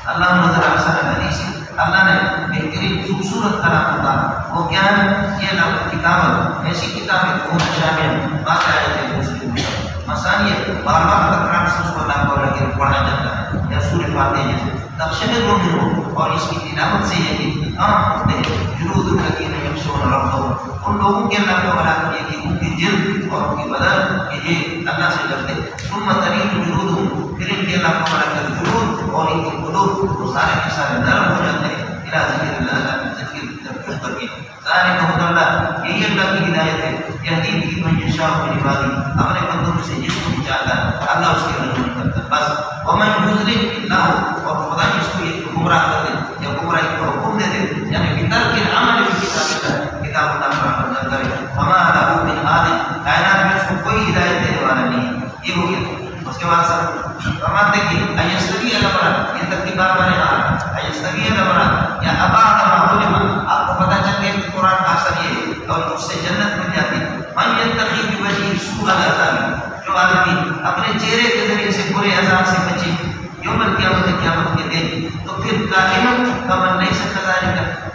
اللہ نظر اثر حدیث اللہ نے بہترین خوبصورت کلام ہوتا وہ کیا ہے یہ نام کتاب ایسی کتاب ہے بہت شامل واقع ہے مسانی بار بار تکرار سے اس کو اللہ کو لگے پڑھا جاتا ہے یا سورہ فاتحہ جیسے تقشعر منه اور اس کی تلاوت سے یہ کہ کام ہوتے ہیں جلود الذین یخشون ربهم ان لوگوں کے اللہ کو بلا کر یہ کہ ان کی جلد اور ان کی بدن کہ یہ اللہ سے ڈرتے ثم تلین جلودهم پھر ان کے اللہ کو بلا کر جلود اور ان کے قلوب وہ سارے کے سارے نرم ہو جاتے ہیں الى ذکر اللہ کی ذکر کر کے ذالک ھدی اللہ یہی اللہ کی ہدایت ہے یہدی بہ من یشاء من عبادہ اپنے بندوں میں سے جس کو چاہتا ہے اللہ اس کی رحمت کرتا ہے بس ومن یضلل اللہ اور خدا اس کو یہ گمراہ کر دے یا گمراہی کو حکم دے دے یعنی بترک العمل کتاب اللہ کا عمل کرے وما له من هاد کائنات میں اس کو کوئی ہدایت دینے والا نہیں یہ ہو گیا اس کے بعد سر فرماتے کہ ایستوی الامر یہ ترتیبات والے ایستوی الامر یا ابا علم آپ کو پتہ چل گیا کہ قرآن کا اثر یہ ہے اور اس سے جنت مل جاتی من یتقی بوجہ سوء العذاب جو آدمی اپنے چہرے کے ذریعے سے برے عذاب سے بچے یوم قیامت کے دن تو پھر قائمت کا من نہیں سکتا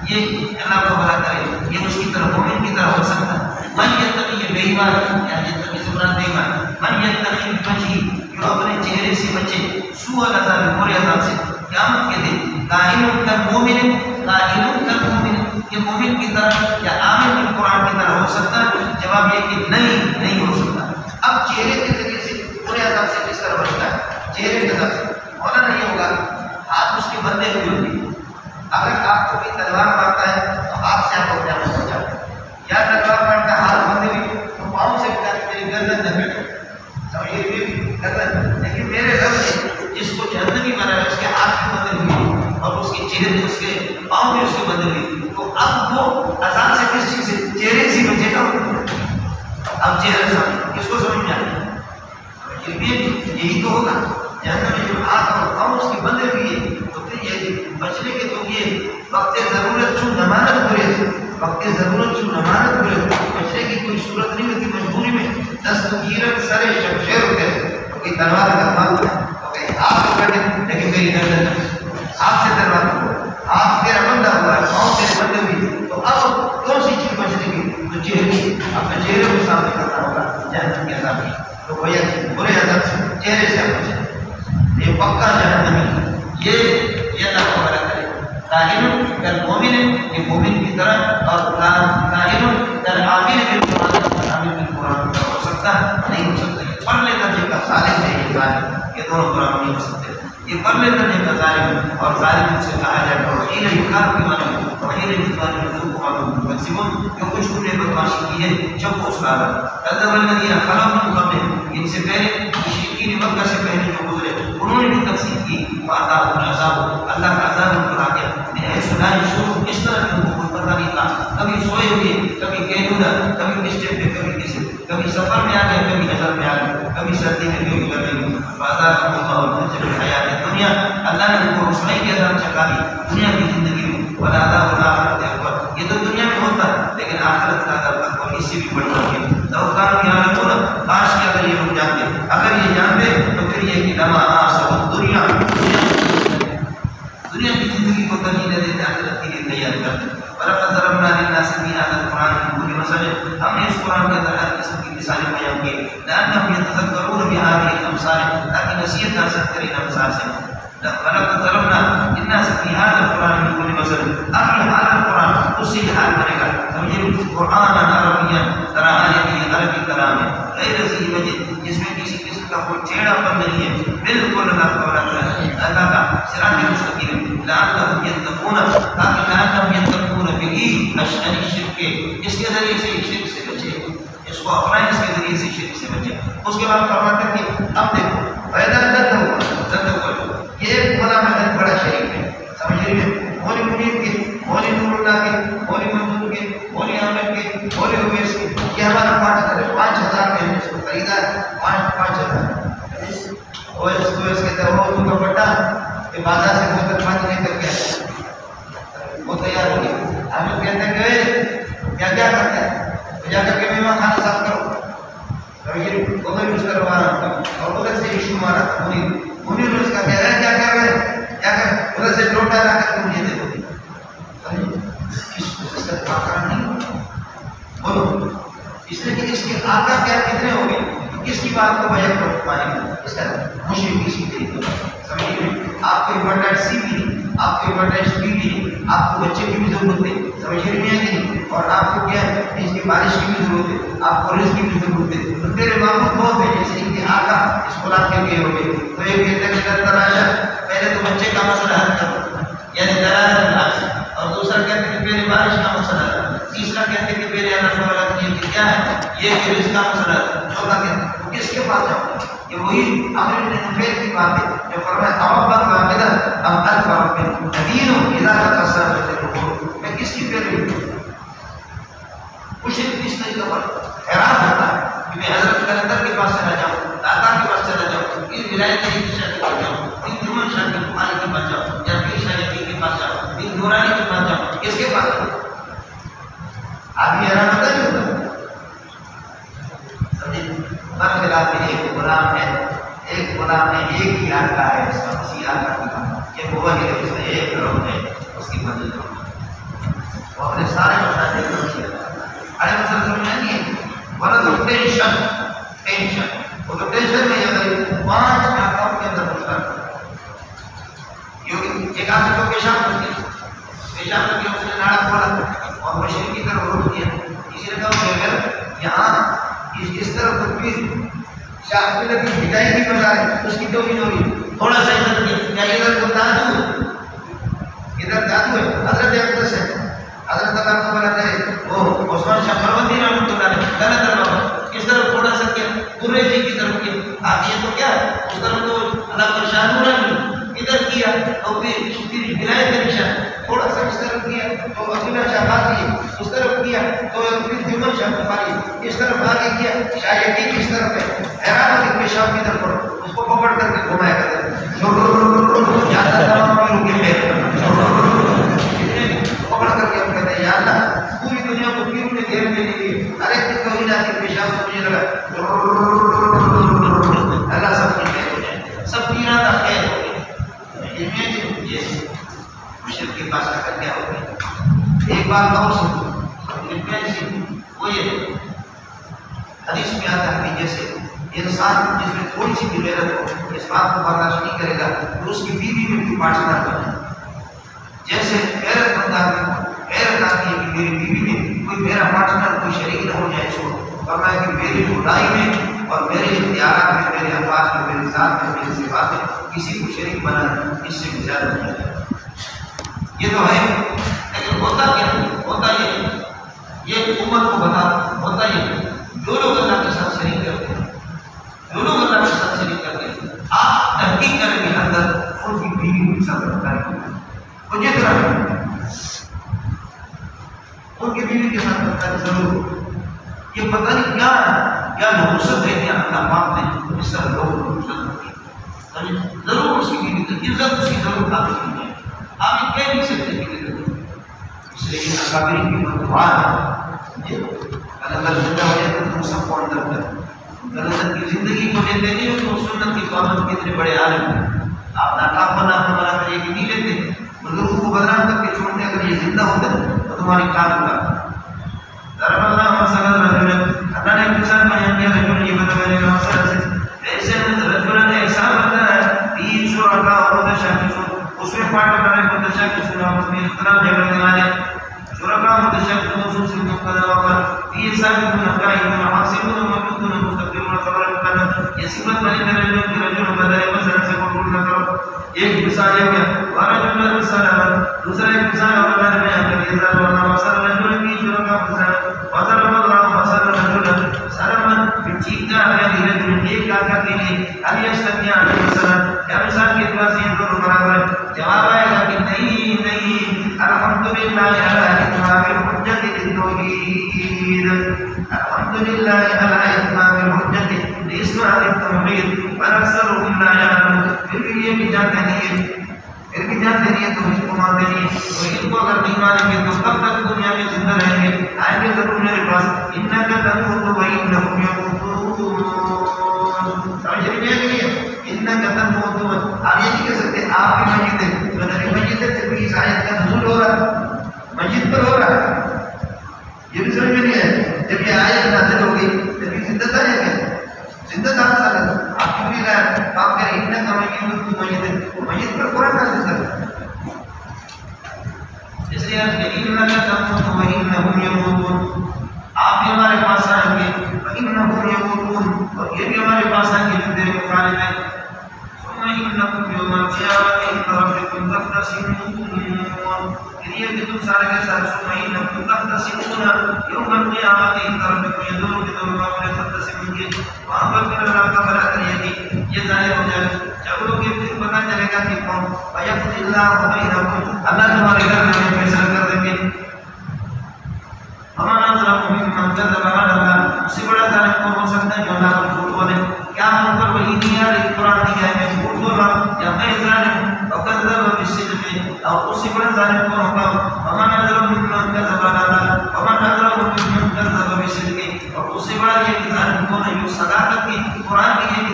یہ اللہ کو بھلا کرے یہ اس کی طرف مومن کی طرف ہو سکتا من یتقی بے ایمان یا یتقی زبران بے ایمان من یتقی بوجہ جو اپنے چہرے سے بچے سوء العذاب برے عذاب سے قیامت کے دن قائمت کا مومن کہ مومن کی طرف یا عامل کی قرآن کی طرح ہو سکتا ہے جواب یہ کہ نہیں ہو سکتا اب چہرے کے ذریعے سے برے عذاب سے کس طرح بچتا ہے چہرے کے طرف سے مولانا نہیں ہوگا ہاتھ اس کے بندے ہوئے ہوگی اگر آپ کو کوئی تلوار مارتا ہے تو آپ سے آپ کو اپنا ہو جاتا ہے یا تلوار مارتا ہے ہاتھ بندے ہوئی تو پاؤں سے میری گردن نہ بیٹھے سمجھے گردن لیکن میرے رب نے جس کو جہنمی بنا ہے اس کے ہاتھ کی بندے ہوئی اور اس کے چہرے اس کے پاؤں بھی اس کے بندے ہوئی تو اب وہ عذاب سے کس چیز سے چہرے سے بچے گا اب چہرے سے کس کو سمجھ میں آئے یہی تو ہوگا جہنم میں جو ہاتھ اور پاؤں اس کی بندے ہوئی ہے تو پھر یہ بچنے کے تو یہ وقت ضرورت چھو نمانت کرے وقت ضرورت چھو نمانت کرے بچنے کی کوئی صورت نہیں ہوتی مجبوری میں دستگیرت سر شمشیر ہوتے ہیں تو کوئی تلوار کرنا ہوتا ہے تو کہیں آپ کو بیٹھے لیکن میری گردن آپ سے تلوار کرو آپ تیرا بندہ ہوا ہے پاؤں تیرے بندے ہوئی تو اب کون سی چیز بچنے کی تو چہرے اپنے چہرے کو سامنے کرنا ہوگا جہنم کے عذاب میں تو بھیا برے عذاب سے چہرے سے بچے یہ پکا جہنمی یہ اللہ کو بڑا کرے قائم کر مومن یہ مومن کی طرح اور قائم کر عامل بالقرآن ہو سکتا نہیں ہو سکتا یہ پڑھنے درجے کا ظالم ہے یہ ظالم یہ دونوں قرآن نہیں ہو سکتے یہ پڑھنے درجے کا ظالم اور ظالم سے کہا جائے اور وغیر مثال رزق قوم مکسبون جو کچھ تم نے بدماشی کی ہے چکو اس کا کذب الذین خلوا من قبلهم ان سے پہلے مشرکین مکہ سے پہلے جو گزرے انہوں نے بھی تکذیب کی فاتاهم العذاب اللہ کا عذاب ان پر آ گیا میں سنا شروع اس طرح کی ان کو پتہ نہیں تھا کبھی سوئے ہوئے کبھی قیلولہ کبھی اسٹیپ پہ کبھی کسی کبھی سفر میں آ گئے کبھی نظر میں آ گئے کبھی سردی میں کبھی گرمی میں فاتاهم اللہ العذاب حیات دنیا اللہ نے ان کو رسوائی کی عذاب چکا دی دنیا کی زندگی میں والعذاب الآخرۃ اکبر یہ تو دنیا میں ہوتا ہے لیکن آخرت کا عذاب اکبر اس سے بھی بڑھ کر کے لو کانوا یعلمون کاش کہ اگر یہ لوگ جانتے اگر یہ جانتے تو پھر یہ کہ لما آسوا دنیا کی زندگی کو ترجیح دے دیتے آخرت کے لیے تیار کرتے وَلَقَدْ ضَرَبْنَا لِلنَّاسِ فِي هَذَا الْقُرْآنِ مِنْ كُلِّ مَثَلٍ ہم نے اس قرآن کے اندر ہر قسم کی مثالیں بیان کی لَأَنَّهُمْ يَتَذَكَّرُونَ بِهَذِهِ الْأَمْثَالِ تاکہ نصیحت حاصل کریں ان امثال سے وَلَقَدْ ضَرَبْنَا لِلنَّاسِ فِي هَذَا الْقُرْآنِ مِنْ كُلِّ مَثَلٍ اب یہ حال القرآن اس سے حال کرے گا سمجھے قرآن عربیًا ترانے کی عربی کلام ہے غیر ذی وجہ جس میں کسی قسم کا کوئی ٹیڑھا پن نہیں ہے بالکل اللہ کا صراط مستقیم لعلہم یتقون تاکہ لعلہم یتقون بہ اشرک الشرک اس کے ذریعے سے شرک سے بچے اس کو اپنائیں اس کے ذریعے سے شرک سے بچے اس کے بعد فرماتے ہیں کہ اب دیکھو پیدا یہ بڑا مدد بڑا شریک ہے سمجھ رہے ہیں مولی منیر کے مولی نور اللہ کے مولی منظور کے مولی احمد کے مولی اویس کے یہ ہمارا 5,000 میں ہم اس کو خریدا ہے 5,000 اویس کہتے ہیں وہ تو بڑا کہ بازار سے بوتل پانی لے کر کے وہ تیار ہو گیا ہم لوگ کہتے ہیں کہ کیا کیا کرتے ہیں جا کر کے میوہ کھانا صاف کرو ادھر یوز کروا رہا ہوں اور ادھر سے ایشو مارا منیر اس کا کہہ رہے ہیں کیا کر رہے ہیں کیا کر ادھر سے ٹوٹا لا کر کے مجھے دے دو اس کا آقا نہیں بولو اس لیے کہ اس کے آقا کیا کتنے ہو گئے کس کی بات کو بیان کرو پانی اس کا مشرک کسی طریقے سمجھیے آپ کو انورٹر سی بھی نہیں آپ کو انورٹر سی بھی نہیں آپ کو بچے کی بھی ضرورت نہیں سمجھیے نہیں اور آپ کو کیا ہے اس کی بارش کی بھی ضرورت ہے آپ کو رزق کی بھی ضرورت ہے تو تیرے معبود بہت ہے جیسے ان کے آقا اس کو لا کے گئے ہو گئے تو ایک کہتے ہیں کہ تراشا پہلے تو بچے کا مسئلہ حل کرو یعنی دلالت الناس اور دوسرا کہتے ہیں کہ پہلے بارش کا مسئلہ ہے تیسرا کہتے ہیں کہ پہلے اللہ تعالیٰ کی کیا ہے یہ کہ رزق کا مسئلہ ہے چوتھا کہتے ہیں کس کے پاس جاؤ کہ وہی عمر بن نفیل کی بات ہے جو فرمایا توبت واحدہ ام الف رب دین اذا تصرف میں کس کی پیروی کروں مشرک اس طریقے پر حیران ہوتا ہے کہ میں حضرت کلندر کے پاس چلا جاؤں داتا کے پاس چلا جاؤں اس ولایت کی شاہ کے پاس جاؤں ان جمن شاہ کے بخاری کے پاس جاؤں یا پیر شاہ یقین کے پاس جاؤں ان نورانی کے پاس جاؤں کس کے پاس جاؤں آدمی حیران ہوتا ہے نہیں ہوتا برخلاف ایک غلام ہے ایک غلام نے ایک ہی آقا ہے اس کا اسی آقا کی بات یہ وہ ہے اس میں ایک رب ہے اس کی مدد وہ اپنے سارے مسائل کو کیا ارے مسئلہ سمجھنا نہیں ہے ورنہ تو ٹینشن وہ تو ٹینشن میں اگر 5 آقاؤں کے اندر مشترک ایک آدمی کو پیشاب کر کے اس نے ناڑا کھولا اور مشرق کی طرف روک دیا اسی نے کہا کہ اگر یہاں اس طرف تکبیر شاہ پہ لگی ہدایت کی بجائے اس کی توہین ہو رہی تھوڑا سا ادھر کیا ادھر کو جادو ہے ادھر جادو ہے حضرت اقدس ہے حضرت اللہ کو بولا جائے وہ عثمان شاہ فروندی رحمۃ اللہ علیہ غلط ہے اس طرف تھوڑا سا کیا پورے جی کی طرف کیا آپ یہ تو کیا اس طرف تو اللہ پر شاہ نور ادھر کیا اور پھر ہدایت کا نشان تھوڑا سا اس طرف کیا تو عبداللہ شاہ باقی اس طرف کیا تو پھر جمن شاہ بخاری اس طرف آگے کیا شاہ یقین اس طرف ہے حیران ہو کہ پیشاب کی طرف پڑھو اس کو پکڑ کر کے گھمایا کرتے جاتا تمام پیروں کے خیر پکڑ کر کے ہم کہتے ہیں یا اللہ پوری دنیا کو پیروں نے گھیر میں لے لیے ارے کتنے ہو جاتی پیشاب کو مجھے لگا اللہ سب کی خیر ہو جائے سب پیرا تھا خیر ہو گئی یہ مشرق کے پاس آ کر کیا ہو گیا ایک بات اور سنو وہ یہ حدیث میں آتا ہے کہ جیسے انسان جس میں تھوڑی سی بھی غیرت ہو اس بات کو برداشت نہیں کرے گا تو اس کی بیوی میں بھی پارٹنر بنے جیسے غیرت مند آدمی غیرت آتی ہے کہ میری بیوی میں کوئی میرا پارٹنر کوئی شریک نہ ہو جائے چھوڑ فرمایا کہ میری خدائی میں اور میرے اختیارات میں میرے الفاظ میں میری ذات میں میری صفات میں کسی کو شریک بنا اس سے بھی زیادہ نہیں ہے یہ تو ہے لیکن ہوتا کیا؟ ہوتا یہ امت کو بتا ہوتا یہ جو لوگ اللہ کے ساتھ شریک کرتے ہیں، جو لوگ اللہ کے ساتھ شریک کرتے ہیں، آپ تحقیق کریں گے اندر ان کی بیوی کے ساتھ بدکاری ہوتی ہے، اور جتنا ان کی بیوی کے ساتھ بدکاری ضرور، یہ پتہ نہیں کیا نحوست ہے، کیا اللہ پاک نے اس طرح لوگوں کو نحوست ہوتی ہے، ضرور اس کی بیوی کی عزت اس کی ضرور حاصل کی جائے، آپ یہ کہہ نہیں سکتے کہ اس لیے کہ اکابرین کی دعا ہے، اللہ زندہ ہو جائے تو تم سب کو اندر کر، غلط کی زندگی کو لیتے نہیں ہو تو سنت کی پابند کتنے بڑے عالم ہیں، آپ ناکام بنا کر یہ نہیں لیتے، بزرگوں کو بدنام کر کے چھوڑتے، اگر یہ زندہ ہوتے تو تمہاری کام ہوگا۔ ضرب اللہ مثلا رجلا، اللہ نے مثال بیان کیا رجل، یہ بتا میرے مثال سے ایسے رجل نے ایسا بندہ ہے تین شرکاء اور متشاکسون، اس میں پارٹ بنا رہے متشاکسون، اس میں اختلاف جھگڑنے والے شرکاء متشاکسون سے مقتضا وقت یہ ثابت نقائم حاصلون موجودون مستقبلون خبر، یہ صفت بنی رجل بدائے مثلا سے قبول نہ کرو۔ ایک مثال ہے کیا ورجل مثلا، دوسرا ایک مثال اور اللہ نے بیان کر دیا ضرب مثلا رجل کی شرکاء مثلا وضرب اللہ مثلا رجل سلما بچیتا ہے رجل ایک آقا کے لیے علی استقیا مثلا، کیا مثال کے اعتبار سے یہ دونوں برابر ہے؟ جواب آئے گا کہ نہیں نہیں، الحمدللہ علی اتمام الحجت للتوحید، الحمدللہ علی اتمام الحجت لاسماع التوحید، والاکثرهم لا يعلمون، پھر بھی یہ بھی جانتے نہیں ہے، پھر بھی جانتے نہیں ہے تو اس کو مانتے نہیں ہے، تو ان کو اگر نہیں مانیں گے تو کب تک دنیا میں زندہ رہیں گے؟ آئیں گے ضرور میرے پاس، انک تموت وانہم یموتون، سمجھ رہے ہیں کہ انک تموت، آپ یہ نہیں کہہ سکتے آپ کی مسجد ہے تو نبی مسجد ہے پھر بھی اس آیت کا نزول ہو رہا ہے، مسجد پر ہو رہا ہے، یہ بھی سمجھ میں نہیں ہے، جب یہ آیت نازل ہوگی پھر بھی زندہ تھا نہیں ہے، زندہ تھا سارا آپ کی بھی رہا ہے، آپ کہہ رہے ہیں انک مسجد ہے، مسجد پر قرآن کا زندہ ہے، اس لیے انک تموت وانہم یموتون، آپ بھی ہمارے پاس آئیں گے، وانہم یموتون، اور یہ بھی ہمارے پاس آئیں گے جو تیرے مخالف ہیں، ثم انکم یوم القیامۃ عند ربکم تختصمون، پھر یہ کہ تم سارے کے ساتھ ثم انکم تختصمون یوم القیامۃ عند ربکم، یہ دونوں کے دونوں معاملے تختصمون کے، وہاں پر پھر اللہ کا بڑا کریے کہ یہ ظاہر ہو جائے، جھگڑوں کے پھر پتہ چلے گا کہ کون، وَيَقْضِي اللَّهُ بَيْنَكُمْ، اللہ تمہارے گھر میں فیصلہ کر دیں گے۔ وَمَنْ أَظْلَمُ مِمَّنْ كَذَبَ عَلَى اللَّهِ، اس سے بڑا ظالم کون ہو سکتا ہے جو اللہ پر جھوٹ بولے؟ کیا ہم پر وہی نہیں آ رہی قرآن نہیں ہے، میں جھوٹ بول رہا ہوں یا میں ظالم وَكَذَّبَ بِالصِّدْقِ، اور اس سے بڑا ظالم کون ہوگا؟ وَمَنْ أَظْلَمُ مِمَّنْ كَذَبَ عَلَى اللَّهِ وَمَنْ أَظْلَمُ مِمَّنْ كَذَّبَ بِالصِّدْقِ، اور اس سے بڑا یہ کہ ظالم کون ہے جو صداقت کی قرآن کی یہ کہ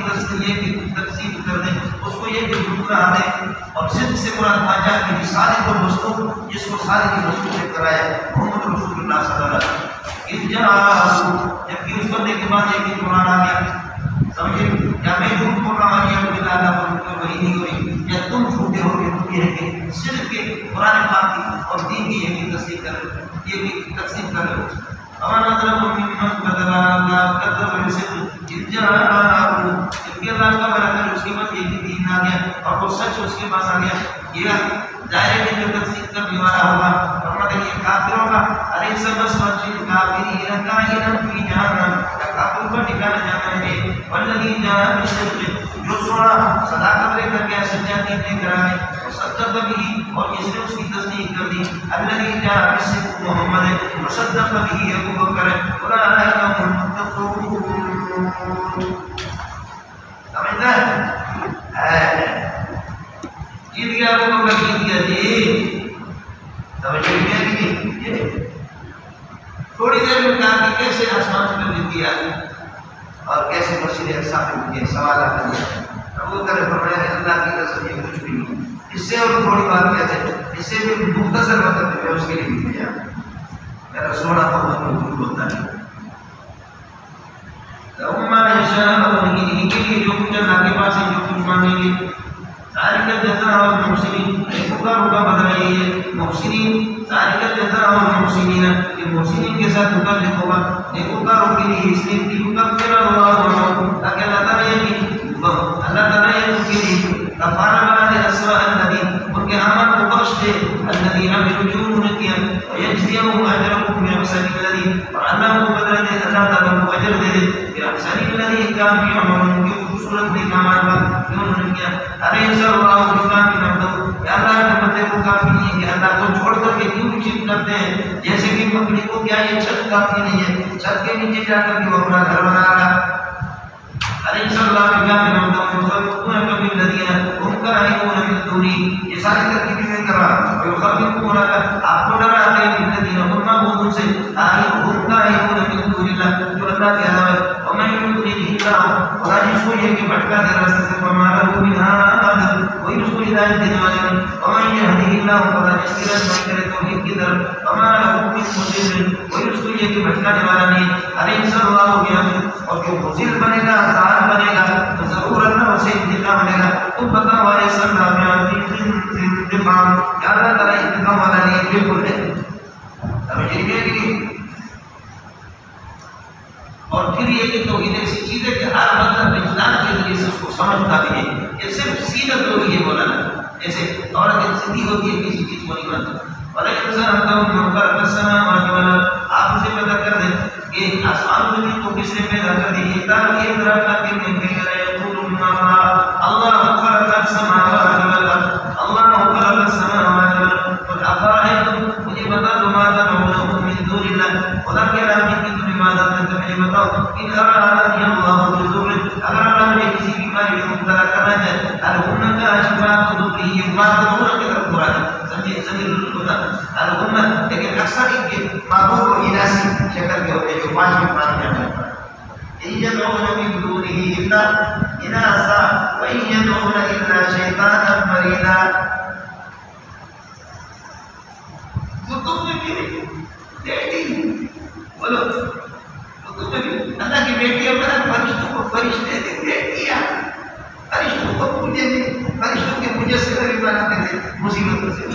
تکذیب کر دے، اس کو یہ کہ جھوٹ رہا دے، اور صدق سے مراد واجہ کی صادق المصدوق، جس کو صادق المصدوق سے کرایا محمد رسول اللہ صلی اللہ علیہ وسلم، جبکہ اس بندے کے بعد یہ کہ قرآن آ گیا، سمجھے کیا میں جھوٹ بول رہا ہوں یا مجھے اللہ پر وہی نہیں ہوئی، یا تم جھوٹے ہو گے، تم یہ ہے کہ صرف کے قرآن پاک کی اور دین کی یہ بھی تصدیق کر رہے ہو، یہ بھی تقسیم کر رہے ہو۔ وَمَنْ أَظْلَمُ مِمَّنْ كَذَبَ عَلَى اللَّهِ وَكَذَّبَ بِالصِّدْقِ إِذْ جَاءَهُ، جبکہ اللہ کا بڑا کر اس کے بعد یہ بھی دین آ گیا اور وہ سچ اس کے پاس آ گیا، یہ ظاہر ہے جو تقسیم کرنے والا ہوگا فرماتے ہیں یہ کافر ہوگا، أَلَيْسَ مَثْوًى لِلْكَافِرِينَ كَائِنٌ فِي جَهَنَّمَ، کافروں کا ٹھکانہ جہنم ہے، وَالَّذِي جَاءَ بِالصِّدْقِ، جو سوڑا صداقت لے کر گیا، سچائی لے کر آئے، وصدق به، اور اس نے اس کی تصدیق کر دی، الذي جاء بالصدق محمد وصدق به ابو بکر اولئک هم المتقون، سمجھنا ہے جیت گیا ابو بکر، جیت گیا جی، سمجھ گیا کہ تھوڑی دیر میں کہا کہ کیسے آسمان میں جیت گیا اور کیسے مسجد اقصی میں سوالات کرے، ابو بکر فرمایا کہ اللہ کی قسم یہ کچھ بھی نہیں، اس سے اور تھوڑی بات کیا ہے، اس سے بھی مختصر مطلب ہے، اس کے لیے بھی کیا میرا سونا محمد رسول بولتا ہے ان کے لیے جو کچھ اللہ کے پاس ہے، جو کچھ مانگیں گے، ذالک الجزاء المحسنین، نیکوکاروں کا بدلہ یہ ہے، محسنین، ذالک الجزاء المحسنین، یہ محسنین کے ساتھ متعلق ہوگا نیکوکاروں کے لیے، اس لیے کہ یکفر اللہ عنہم، تاکہ اللہ تعالیٰ اللہ تعالیٰ ان کے لیے کفارہ بنا دے اسوأ الذی، ان کے اعمال کو بخش دے، الذين عملوا جو انہوں نے کیا ويجزيهم اجرهم باحسن الذي وانه بدل اللہ تعالی کو اجر دے دے باحسن الذي كانوا يعملون جو خوبصورت بھی کامات جو انہوں نے کیا اليس الله بكافٍ عبده یا اللہ کے بندے کو کافی نہیں ہے کہ اللہ کو چھوڑ کر کے کیوں چیز کرتے ہیں جیسے کہ مکڑی کو کیا یہ چھت کافی نہیں ہے چھت کے نیچے جا کر کے وہ اپنا گھر بنا رہا اليس الله بكافٍ عبده يخوفونك بالذين هم كارهون من دونه یہ ساری ترکیبیں میں کر رہا ويخوفونك آپ کو ڈراتے ہیں بالذين هم معبودون سے هم كارهون من دون الله جو اللہ کے علاوہ ومن يضلل الله ولا يشوي کہ بھٹکا دے راستے سے فما له من هاد کوئی اس کو ہدایت دینے والا نہیں ومن يهده الله فلا يضل من کرے توحید کی طرف فما له من مضل کوئی اس کو یہ کہ بھٹکانے والا نہیں اليس الله بكافٍ اور جو مضل بنے گا آسان بنے گا تو ضرور اللہ اسے انتقام لے گا تو بتا والے سب انتقام یا اللہ تعالیٰ انتقام والا نہیں بالکل ہے سمجھیے کہ اور پھر یہ کہ توحید ایسی چیز ہے کہ ہر بندہ وجدان کے ذریعے سے اس کو سمجھتا بھی ہے یہ صرف سیدھا توحید ہے مولانا جیسے عورت سیدھی ہوتی ہے کسی چیز کو نہیں مانتا آپ اسے پیدا کر دیں کہ آسمان زمین کو کس نے پیدا کر دی یہ تاکہ ادراک کرنے کے لیے اللہ خلق السماوات والارض اللہ خلق السماوات والارض اور افرائیتم مجھے بتا دو ما تدعون من دون اللہ خدا کے علاوہ کی تم عبادت کرتے مجھے بتاؤ ان ارادنی اللہ بضر اگر اللہ مجھے کسی بیماری کو مبتلا کرنا چاہے الہن کا اشفاء ضری یہ بات ضرور کی طرف برا ہے سمجھے سمجھے الہن لیکن اکثر ان کے معبود و اناسی شکل کے ہوتے ہیں جو پانچ میں پانچ میں آتا ہے إن يدعون من دونه إلا إناثا وإن يدعون إلا شيطانا مريدا کتب میں بھی بیٹی بولو کتب میں بھی اللہ کی بیٹی ہے فرشتوں کو فرشتے دے بیٹیاں فرشتوں کو پوجے دے فرشتوں کے پوجے سے غریب بناتے تھے مصیبتوں سے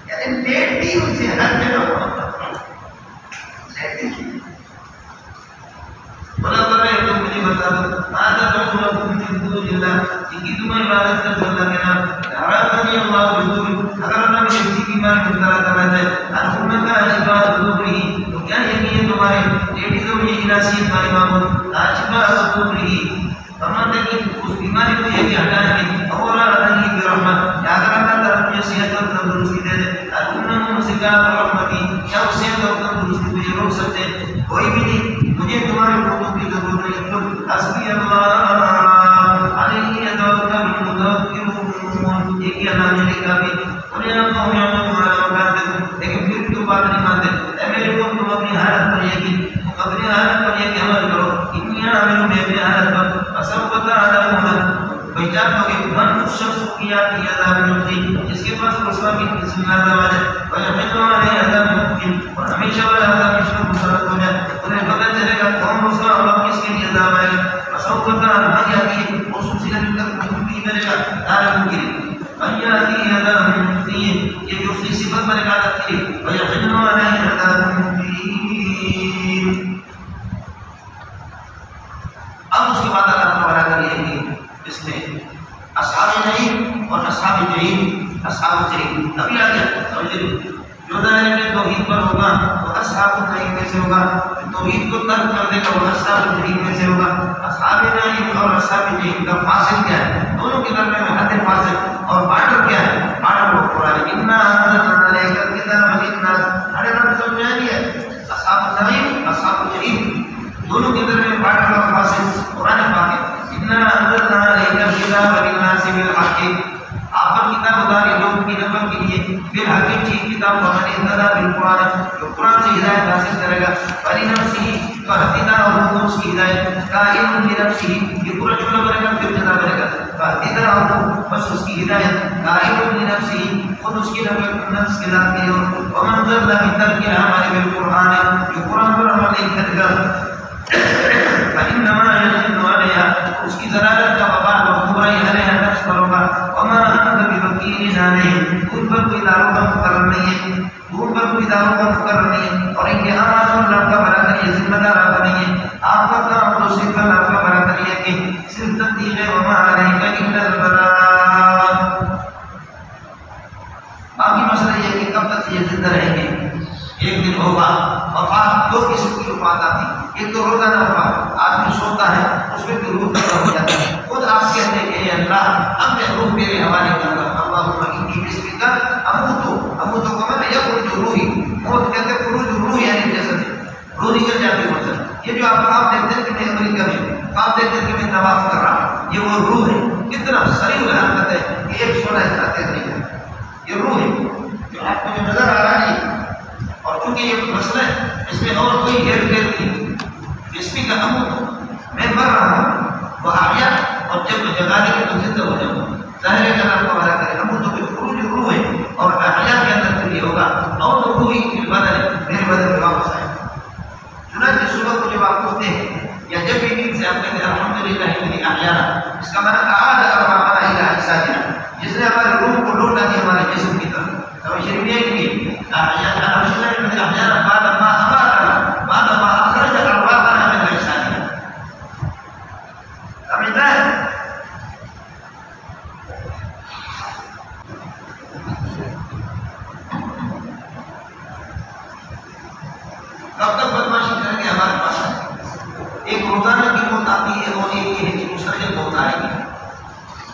یعنی بیٹی ان سے ہر جگہ بلا کرے تو مجھے بتا دو آدھا تو من دون اللہ کہ تمہیں عبادت کر اللہ کے نام حرامنی اللہ بذور اگر اللہ نے کسی بیمار کو مبتلا کرنا چاہے الحمد کا اشفاء ذری تو کیا یقین تمہارے لیڈیز اور یہ اناسی ہمارے معبود اشفاء ذری فرماتے ہیں کہ اس بیماری کو یہ ہٹائیں گے اور اللہ کی رحمت یا اگر اللہ تعالیٰ تمہیں صحت اور تندرستی دے دے الحمد مسکات رحمتی کیا اس صحت اور تندرستی کو یہ روک سکتے ہیں کوئی بھی نہیں مجھے تمہارے لوگوں کی ضرورت نہیں تم حسبی اللہ علیہ توکل متوکلون یہ کہ اللہ نے کہا کہ انہیں نہ قوم یا تمہارا مکان دے لیکن پھر کیوں بات نہیں مانتے اے میرے لوگ تم اپنی حالت پر یقین اپنی حالت پر یہ عمل کرو اتنی عمل میں اپنی حالت پر اصل پتہ عالم پہچان ہو کہ من اس شخص کو کیا کہ عذاب مقیم جس کے پاس رسوا کی قسم عذاب آ جائے وَيَحِلُّ عَلَيْهِ عَذَابٌ مُقِيمٌ اور ہمیشہ والا عذاب اس پر مسلط ہو جائے انہیں پتہ چلے گا کون رسوا اور کس کے لیے عذاب آئے گا وَسَوْفَ تَعْلَمُونَ آتی ہے اس سلسلے میں تک بھی ملے گا عالم کے لیے وَيَأْتِي عَذَابٌ مُقِيمٌ یہ جو اسی صفت میں نکال آتی ہے وَيَحِلُّ عَلَيْهِ عَذَابٌ مُقِيمٌ اب اس کے بعد اللہ تعالیٰ کر یہ کہ اس میں اصحاب جحیم اور اصحاب جحیم اصحاب جحیم ابھی آ گیا سمجھ لیجیے جو دائرے میں توحید پر ہوگا وہ اصحاب جحیم میں سے ہوگا توحید کو ترک کر دے گا وہ اصحاب جحیم میں سے ہوگا اصحاب جحیم اور اصحاب جحیم کا فاصل کیا ہے دونوں کے درمیان حد فاصل اور بارڈر کیا ہے بارڈر وہ قرآن انا انزلنا الیک الکتاب للناس ہر رب سمجھا دیا اصحاب جحیم اصحاب جحیم دونوں کے درمیان بارڈر اور فاصل قرآن پاک ہے انا انزلنا الیک الکتاب للناس بالحق آپ پر کتاب اتاری لوگوں کی نفع کے لیے بالحق چیز کتاب ومن اهتدى بالقرآن جو قرآن سے ہدایت حاصل کرے گا فلنفسه فاهتدى اور اس کی ہدایت قائم لنفسه یہ پورا جملہ بنے گا پھر جدا بنے گا فاهتدى اور بس اس کی ہدایت قائم لنفسه خود اس کی نفس کے ذات کے لیے ومن ضل من ترك العمل بالقرآن جو قرآن پر عمل نہیں کرے گا فإنما يحن عليها اس کی ضرارت کا وبال وبرائی علیہ نفس پر ہوگا وما انت بوکیل علیہ ان پر کوئی داروں کا مقرر نہیں ہے ان پر کوئی داروں کا مقرر نہیں ہے اور ان کے آماز اور لب کا بڑا کریے ذمہ دار آپ نہیں ہے آپ کا کام تو صرف لب کا بڑا کریے کہ صرف تبدیل ہے وما علیہ کا الا البلاغ باقی مسئلہ یہ کہ کب تک سے یہ زندہ رہیں گے. ایک دن ہوگا وفات. دو قسم کی وفات آتی. ایک تو روزانہ وفات، آدمی سوتا ہے اس میں روح ختم ہو جاتا ہے. خود آپ کہتے ہیں کہ اے اللہ اب میں روح میرے حوالے کر رہا ہوں. اللہم انی بسمک اموت کو میں یخرج روحی. موت کہتے ہیں خروج روح یعنی جسد، روح نکل جاتی ہے مطلب. یہ جو آپ خواب دیکھتے ہیں کہ میں امریکہ میں خواب دیکھتے ہیں کہ میں طواف کر رہا ہوں، یہ وہ روح ہے. کتنا صریح الحرکت ہے کہ ایک سونا کھاتے نہیں ہے. یہ روح ہے جو آپ کو جو نظر آ رہا ہے. اور چونکہ یہ مسئلہ ہے اس میں اور کوئی ہیر پھیر نہیں. بسمک اموت میں مر رہا ہوں وہ آیا، اور جب وہ جگہ دے تو زندہ ہو جاؤں. ظاہر ہے کہ اللہ تعالیٰ کرے اموت تو خروج روح ہے، اور آیا کے اندر پھر یہ ہوگا اور تو روح ہی بدن میرے بدن میں واپس آئے. چنانچہ صبح کو جب آپ اٹھتے ہیں یا جب بھی نیند سے آپ کہتے ہیں الحمدللہ الذی احیانا، اس کا معنی اعاد ارواحنا الی اجسادنا، جس نے ہمارے روح کو لوٹا دیا ہمارے جسم کی طرف. تو شریف یہ کہ احیانا بعد ما اماتنا بعد ما اخرج ارواحنا من اجسادنا. سمجھتا ہے؟ کب تک بدماشی کریں گے ہمارے پاس؟ ایک روزانہ کی موت آتی ہے اور ایک یہ ہے کہ مسلسل موت آئے گی.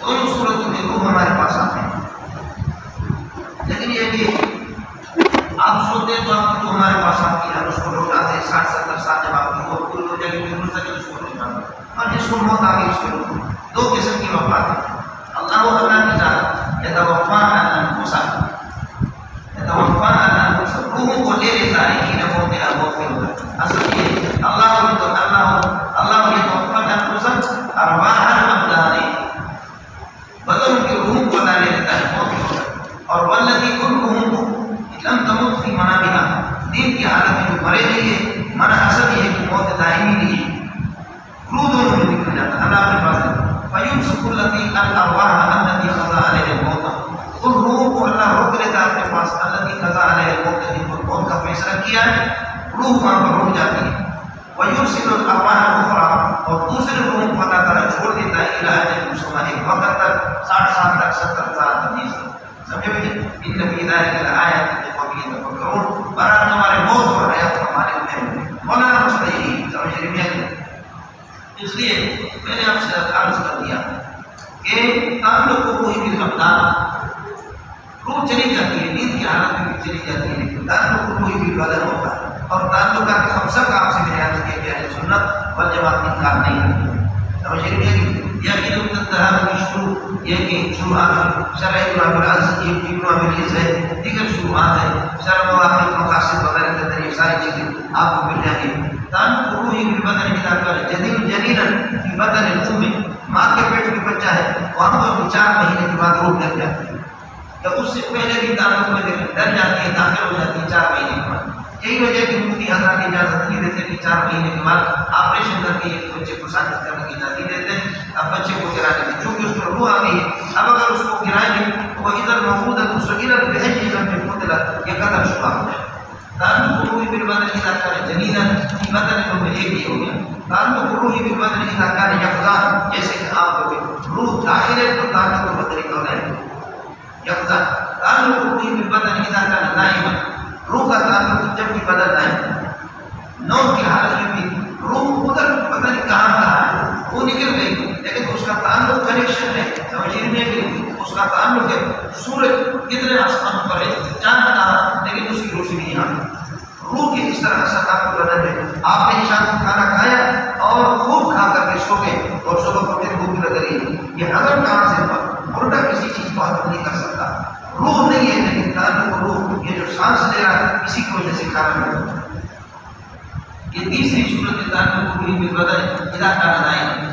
دونوں صورتوں میں روح ہمارے پاس آتے ہیں. لیکن یہ کہ آپ سوتے ہیں تو آپ کی روح ہمارے پاس آتی ہے، ہم اس کو لوٹاتے ہیں. 60-70 سال جب آپ کی موت پوری ہو جائے گی پھر مسلسل اس کو لوٹاتے ہیں. اور جس کو موت آ گئی اس کے روح. دو قسم کی وفات ہے. اللہ کی ذات یتوفانا الانفس، روحوں کو لے لیتا ہے ہی نہ موت اصل یہ اللہ کو تو اللہ یتوفانا الانفس ارواحا الابدان، بدن کی روح کو لے لیتا ہے موت. اور والذی ان روحوں کو لم تمت فی منامها، دین کی حالت میں جو مرے نہیں ہے. منع اصل یہ ہے کہ موت دائمی نہیں ہے، روح دونوں میں نکل جاتا ہے. اللہ کے پاس فیمسک الذی الارواح التي قضى عليها الموت، ان روحوں کو اللہ روک لیتا ہے اپنے پاس. الذی قضى عليها الموت، جن پر موت کا فیصلہ کیا ہے روح وہاں پر رک جاتی ہے. ویرسل الارواح الاخرى، اور دوسرے روحوں کو اللہ تعالیٰ چھوڑ دیتا ہے الی اجل مسمى، ایک وقت تک 60 سال تک 70 سال تک. سمجھے مجھے؟ ان فی ذلک لآیات لقوم یتفکرون. برحال ہمارے موت اور حیات کا مالک ہے مولانا مستحیل. سمجھ رہے ہیں؟ اس لیے میں نے آپ سے عرض کر دیا کہ تعلق روحی بالابدان، روح چلی جاتی ہے نیند کی حالت میں چلی جاتی ہے، لیکن تعلق روحی بالبدن ہوتا ہے. اور تعلق کا خمسہ کا آپ سے میں نے عرض کیا کہ اہل سنت والجماعت انکار نہیں کرتی. سمجھ رہے ہیں؟ یقین التہاب کی شروع یہ کہ شروعات شرع ابن العز ابن ابی العز دیگر شروعات ہیں، شرع مواقف مقاصد وغیرہ کے ذریعے ساری چیزیں آپ کو مل جائیں گی. تعلق روحی بالبدن اذا كان جنینا فی بدن الام، ماں کے پیٹ میں بچہ ہے وہاں پر 4 مہینے کے بعد روح لگ جاتی ہے، یا اس سے پہلے بھی تعلق میں ڈر جاتی ہے، داخل ہو جاتی ہے 4 مہینے کے بعد. یہی وجہ کہ مفتی حضرات کی اجازت نہیں دیتے کہ 4 مہینے کے بعد آپریشن کر کے ایک بچے کو ساکت کرنے کی اجازت دیتے ہیں. اب بچے کو گرانے کی چونکہ اس پر روح آ گئی ہے، اب اگر اس کو گرائیں گے تو وہ ادھر محمود ہے دوسرا ادھر بہن چیزوں میں مطلق یہ قدر شبہ ہو جائے. تعلق روحی بالبدن اذا كان جنینا فی بدن الام، ایک ہی ہو گیا. تعلق روحی بالبدن اذا كان یقظان، جیسے کہ آپ کو روح داخل ہے تو تعلق بدنی کا ہے یقظان. تعلق روحی بالبدن اذا كان نائما، روح کا تعلق جب بھی بدن ہے نوم کی حالت میں بھی روح ادھر پتہ نہیں کہاں ہے وہ نکل گئی، لیکن اس کا تعلق کنیکشن ہے. سمجھیے کہ اس کا تعلق ہے. سورج کتنے آسمان پر ہے، چاند تارا، لیکن اس کی روشنی یہاں. روح کی اس طرح کا تعلق بدن ہے. آپ نے عشاء کو کھانا کھایا اور خوب کھا کر کے سو گئے اور صبح کو پھر بھوک لگ رہی، یہ ہضم کہاں سے ہوا؟ الٹا کسی چیز کو ہضم نہیں کر سکتا. روح نہیں ہے لیکن تعلق روح، یہ جو سانس لے رہا ہے اسی کی وجہ سے کھانا ملتا ہے. یہ تیسری صورت تعلق روحی بالبدن اذا كان نائما.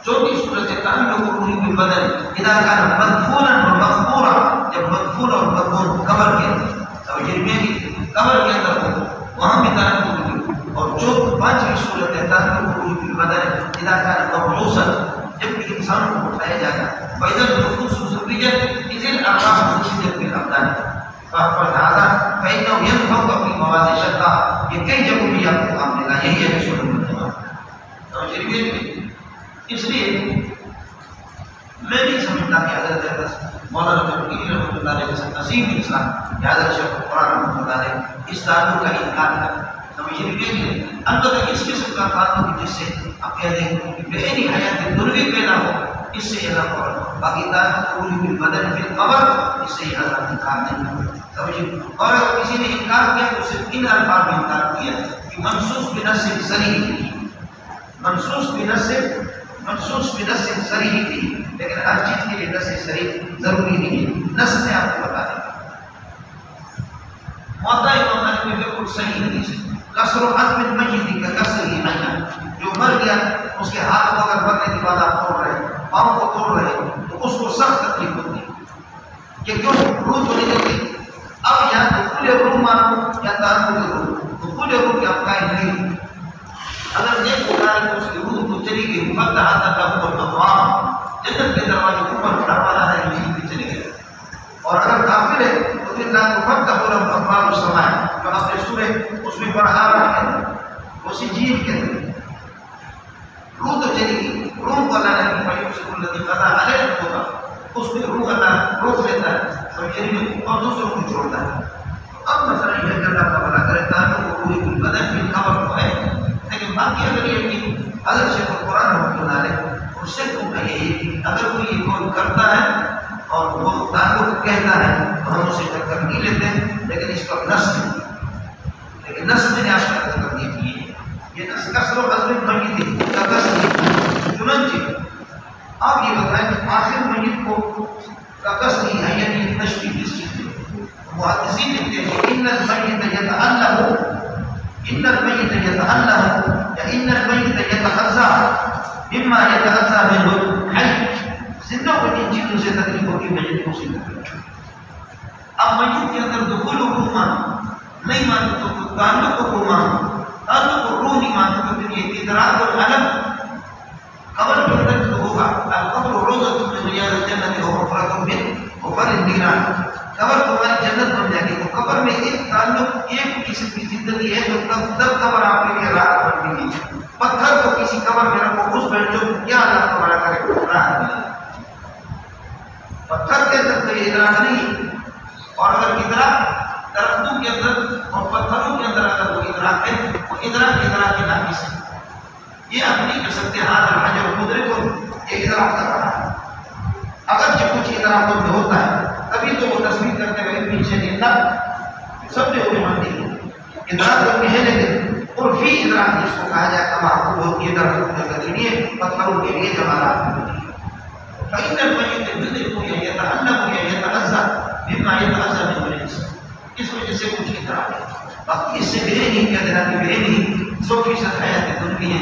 چوتھی صورت تعلق روحی بالبدن اذا كان مدفونا ومقبورا، جب مدفون اور مقبور قبر کے اندر. سمجھے کہ قبر کے اندر ہو وہاں بھی تعلق روحی. اور جو پانچویں صورت ہے تعلق روحی بالبدن اذا كان مبعوثا، جب بھی انسان کو اٹھایا جائے گا. فاذا النفوس زوجت اذ الارواح زوجت بالابدان فهذا فانه ينفق في مواضع شتى. یہ کئی جگہوں بھی آپ کو کام ملا. یہی ہے سنت. اس لیے میں نہیں سمجھتا کہ حضرت مولانا اللہ علیہ وسلم نصیب انسان حضرت شیخ القرآن رحمۃ اللہ علیہ اس تعلق کا انکار کرتا سمجھ لیجیے. البتہ اس قسم کا تعلق جس سے آپ کہہ دیں کہ بے عینی حیات دنوی پیدا ہو اس سے یہ نہ کرو. باقی تعلق پوری بالبدن فی القبر اس سے یہ حضرت انکار نہیں کرتا سمجھیے. اور اگر کسی نے انکار کیا تو صرف ان الفاظ میں انکار کیا کہ منصوص بنص صریح منصوص بنص صریح تھی، لیکن ہر چیز کے لیے نص صریح ضروری نہیں ہے. نص میں آپ کو بتا دیں موضع امام مالک میں بالکل صحیح حدیث ہے. کسر عظم المیت کا کسر ہی نہیں، جو مر گیا اس کے ہاتھ کو اگر مرنے کے بعد آپ توڑ رہے پاؤں کو توڑ رہے تو اس کو سخت تکلیف ہوتی ہے کہ کیوں روح تو نہیں دیتی. اب یا تو کھلے روح مانو یا تعلق روح، تو کھلے روح کے آپ قائم نہیں. اگر نیک گزار ہے اس کی روح تو چلی گئی فتحت له الابواب، جنت کے دروازے اوپر دروازہ ہے یہیں پہ چلے گئے. اور اگر کافر ہے تو پھر لا تفتح له ابواب السماء، جو آپ نے سورہ اس میں پڑھا رہا ہے وہ سجین کے اندر روح تو چلی گئی. روح کو اللہ نے فیمسک الذی قضى علیہ الموت، اس میں روح اللہ روک لیتا ہے سمجھیے اور دوسروں کو چھوڑتا ہے. اب مثلا یہ کہ اللہ تعالیٰ کرے تعلق پوری بدن کی خبر تو ہے، لیکن باقی اگر یہ کہ حضرت شیخ القرآن رحمۃ اللہ علیہ اس سے تو کہیے اگر کوئی یہ کون کرتا ہے اور وہ تعلق کہتا ہے تو ہم اسے ٹکر نہیں لیتے، لیکن اس کا نص لیکن نص میں نے آپ کا ٹکر نہیں کی ہے. یہ نص کسر و عظم میت تھی کا کسر. چنانچہ آپ یہ بتائیں کہ آخر میت کو کا کسر نہیں ہے یعنی تشبیہ کس چیز میں. محدثین لکھتے ہیں کہ ان المیت يتألم یا ان المیت يتغذى مما يتغذى منه الحي، زندوں کو ان چیزوں سے تکلیف ہوتی ہے میت کو سے. اب میت کے اندر دخول روح نہیں مانتے تو تعلق کو مانو، تعلق روح نہیں مانتے تو پھر یہ ادراک العلم قبر کے اندر تو ہوگا. القبر روضۃ من ریاض الجنۃ وحفرۃ من حفر النیران، قبر تمہاری جنت بن جائے گی. تو قبر میں ایک تعلق ایک قسم کی زندگی ہے جو تب قبر آپ کے لیے راحت بن گئی. پتھر کو کسی قبر میں رکھو اس بیٹھ جو کیا اللہ تمہارا کرے راحت ملے. پتھر کے اندر تو یہ ادراک نہیں، اور اگر ادراک درختوں کے اندر اور پتھروں کے اندر اگر وہ ادراک ہے وہ ادراک کے ناقص ہے. یہ آپ نہیں کر سکتے ہاتھ الحجر القدرے کو ایک ادراک کر رہا ہے. اگرچہ کچھ ادراک میں ہوتا ہے تبھی تو وہ تصویر کرتے ہوئے پیچھے گرنا سب نے وہ مان نہیں. ادراک میں ہے لیکن عرفی ادراک جس کو کہا جائے کما ہوتی ہے درختوں کے لیے پتھروں کے لیے جمالات ہوتی ہے. فإن الميت يدرك يتألم يتغذى مما يتغذى من الإنس، اس وجہ سے کچھ ادراک ہے. باقی اس سے بے نہیں کیا دینا کہ بے نہیں 100% حیات دنوی ہے.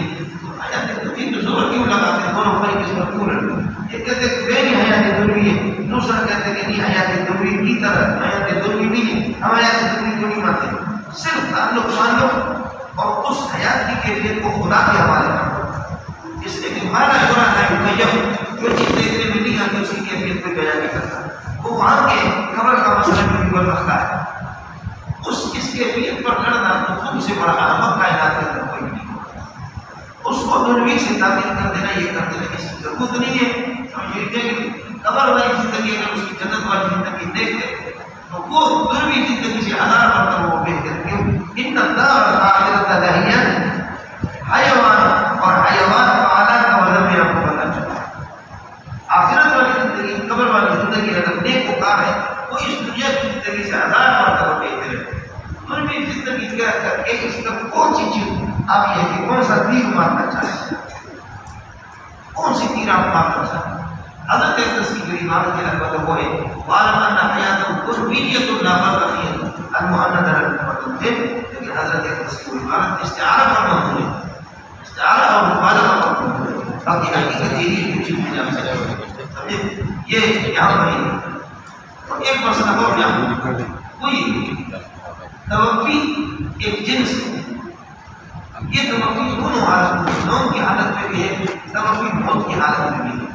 حیات دنوی تو زور کیوں لگاتے ہیں دونوں بھائی کس پر کیوں رہتے ہیں. یہ کہتے ہیں بے نہیں حیات دنوی ہے، دوسرا کہتے ہیں کہ نہیں حیات دنوی کی طرح حیات دنوی نہیں ہے. ہم حیات دنوی کو نہیں مانتے، صرف تعلق مان لو اور اس حیات کی کیفیت کو خدا کے حوالے کر دو. اس لیے کہ ہمارا شرع ہے مکیف جو چیز دیکھنے میں نہیں آتی اس کی کیفیت کو بیان نہیں کرتا. وہ وہاں کے قبر کا مسئلہ بھی بول رکھتا ہے. اس کیفیت پر لڑنا تو خود سے بڑا احمق کائنات کے اندر کوئی نہیں ہوتا. اس کو دنوی سے تعبیر کر دینا یہ کر دینا اس کی ضرورت نہیں ہے. سمجھیے کہ قبر والی زندگی اگر اس کی جنت والی زندگی دیکھ لے تو وہ دنوی زندگی سے ہزار مرتبہ وہ بہتر. کیوں ان الدار الآخرۃ لہی حیوان، اور حیوان کا اعلیٰ کا وزن بھی آپ کو پتہ چلا. آخرت والی زندگی قبر والی زندگی اگر نیک وکار ہے وہ اس دنیا کی زندگی سے ہزار مرتبہ بہتر ہے. دنوی زندگی کیا کر کے اس کا کون سی چیز آپ یہ کہ کون سا تیر مارنا چاہتے ہیں، کون سی تیر آپ مارنا چاہتے ہیں. حضرت اقدس کی جو عبادت ہے البتہ وہ ہے وَعَلَمْ أَنَّ حَيَاتَهُ قُرْبِيَّةٌ لَا فَرْقَ فِيهَا الْمُعَنَّدَ الْمُفَضَّلِ ہے. لیکن حضرت اقدس کی عبادت استعارہ پر مبنی ہے، استعارہ اور مبالغہ پر مبنی ہے. باقی حقیقت یہی کچھ بھی جان سکتے یہ یہاں پر ہی. اور ایک مسئلہ اور یہاں کوئی توفی ایک جنس ہے. یہ توفی دونوں حالت میں، نوم کی حالت میں بھی ہے، توفی موت کی حالت میں بھی ہے.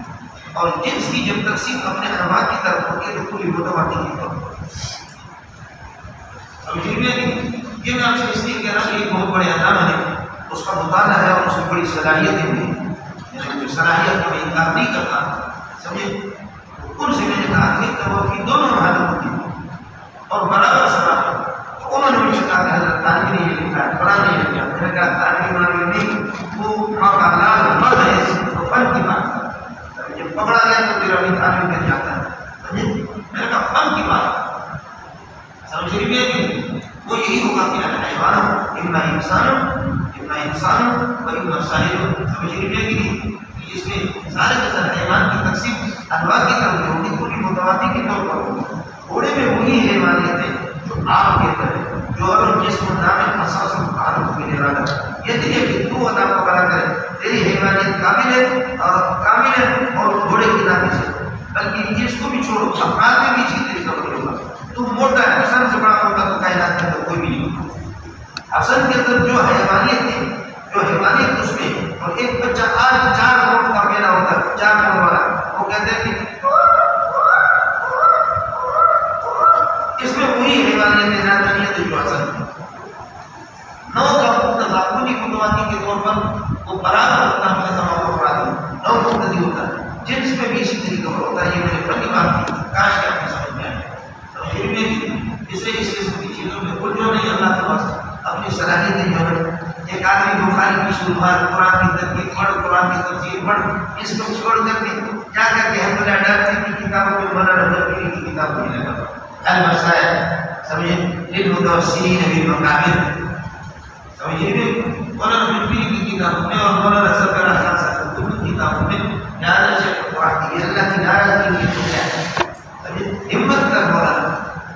اور جنس کی جب تقسیم اپنے انواع کی طرف ہوتی ہے تو پوری متواتر کی طرف. سمجھیے یہ میں آپ سے اس لیے کہہ رہا کہ ایک بہت بڑے علامہ ہے، اس کا مطالعہ ہے اور اس میں بڑی صلاحیتیں بھی ہیں. صلاحیت کو میں انکار نہیں کرتا. سمجھے ان سے میں نے کہا کہ توقع دونوں حالت ہوتی اور برابر سوال ہے. تو انہوں نے مجھے کہا کہ حضرت تعلیم نے یہ لکھا ہے، قرآن نے یہ لکھا ہے. میں نے کہا تعلیم مانگی نہیں، وہ موقع لال مرد ہے تو فن کی بات ہے. جب پکڑا گیا تو پھر ابھی تعلیم کر جاتا ہے. میں نے کہا فن کی بات سمجھ رہی ہے. وہ یہی ہوگا کہ حیوان اما انسان و اما سائر. سمجھ رہی ہے کہ اس میں سارے کے سارے حیوان کی تقسیم انواع کی طرف ہوگی، پوری متواتر کے طور پر ہوگی. گھوڑے میں وہی حیوانیت ہے جو آپ کے طرح جو اگر جسم نام اساس تعارف کے لیے رہا یہ دیکھے کہ تو ادا کو بڑا کرے تیری حیوانیت کامل ہے اور گھوڑے کی نامی سے، بلکہ اس کو بھی چھوڑو افراد میں بھی چیز تیری قبر ہوگا. تو موٹا ہے، حسن سے بڑا موٹا تو کائنات کے اندر کوئی بھی نہیں ہوگا. حسن کے اندر جو حیوانیت ہے، جو حیوانیت اس میں، اور ایک بچہ آج 4 فٹ کا پیدا ہوتا ہے، 4 فٹ والا، وہ کہتے ہیں کہ اس میں وہی حیوانیت نادانیت جو حسن ہے. 9 کا تضافنی متواتر کے طور پر وہ برابر ہوتا ہے. ہمیں تمام افراد 9 مقتدی ہوتا ہے، جنس میں بھی اسی طریقے پر ہوتا ہے. یہ میرے فنی بات تھی، کاش کہ آپ نے سمجھ میں آئے. علم میں اسے اس قسم کی چیزوں میں جو نہیں اللہ کے پاس اپنی صلاحیتیں جو ہے. ایک آدمی بخاری کی شروعات، قرآن کی تدبیر پڑھ، قرآن کی تفسیر پڑھ، اس کو چھوڑ کر کے جا کر کے ہم ڈاکٹر کی کتابوں میں مولانا ربیعی کی کتاب کو لے لگا المسائل سمجھے للمتوسلین بالمقابر. سمجھے مولانا ربیعی کی کتابوں میں اور مولانا سرکار خان صاحب کی کتابوں میں زیادہ سے قرآن کی اللہ کی ناراضگی کی وجہ ہے. ہمت کر مولانا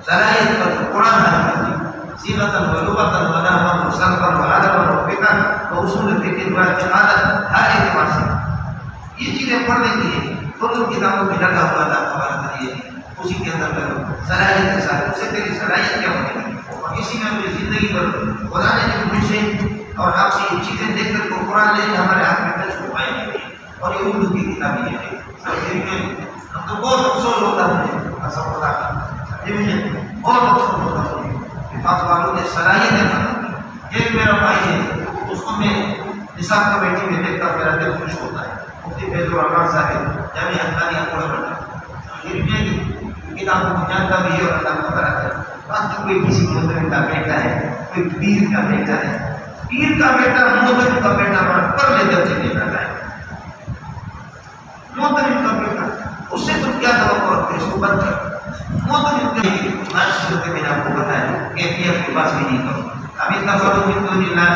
صلاحیت پر قرآن حاضر کی سیغتا و لغتا و نحوا و صرفا و عدبا و فقہ و اصول فقہ و اعتقادا ہر اعتبار سے یہ چیزیں پڑھنے کی ہے. دونوں کتابوں میں لگا ہوا تھا ہمارا ذریعے اسی کے اندر کرو صلاحیت کے ساتھ. اس سے تیری صلاحیت کیا ہونے گی؟ اور اسی میں اپنی زندگی پر خدا نے جو مجھے اور آپ سے یہ چیزیں دیکھ کر کو قرآن لے ہمارے ہاتھ میں ٹچ ہو پائیں گے. اور یہ اردو کی کتابیں ہیں. ہم تو بہت افسوس ہوتا ہے ایسا خدا کا، یہ مجھے بہت افسوس ہوتا ہے کہ آپ والوں نے صلاحیتیں ختم کی. ایک میرا بھائی ہے، اس کو میں نصاب کمیٹی میں دیکھتا میرا دل خوش ہوتا ہے. مفتی فیض الرحمان صاحب جامعہ حقانیہ پڑھ رہا کتابوں کو جانتا بھی ہے اور اللہ کو کرا ہے. بات کوئی کسی محترم کا بیٹا ہے، کوئی پیر کا بیٹا ہے. پیر کا بیٹا محترم کا بیٹا پر لے کر کے بیٹا ہے. محترم کا بیٹا اس سے تم کیا توقع رکھتے اس کو بند کر. محترم کا آج صورت میں نے آپ کو بتایا کیفیت کے پاس بھی نہیں کرو. ابھی تفرد من دون اللہ،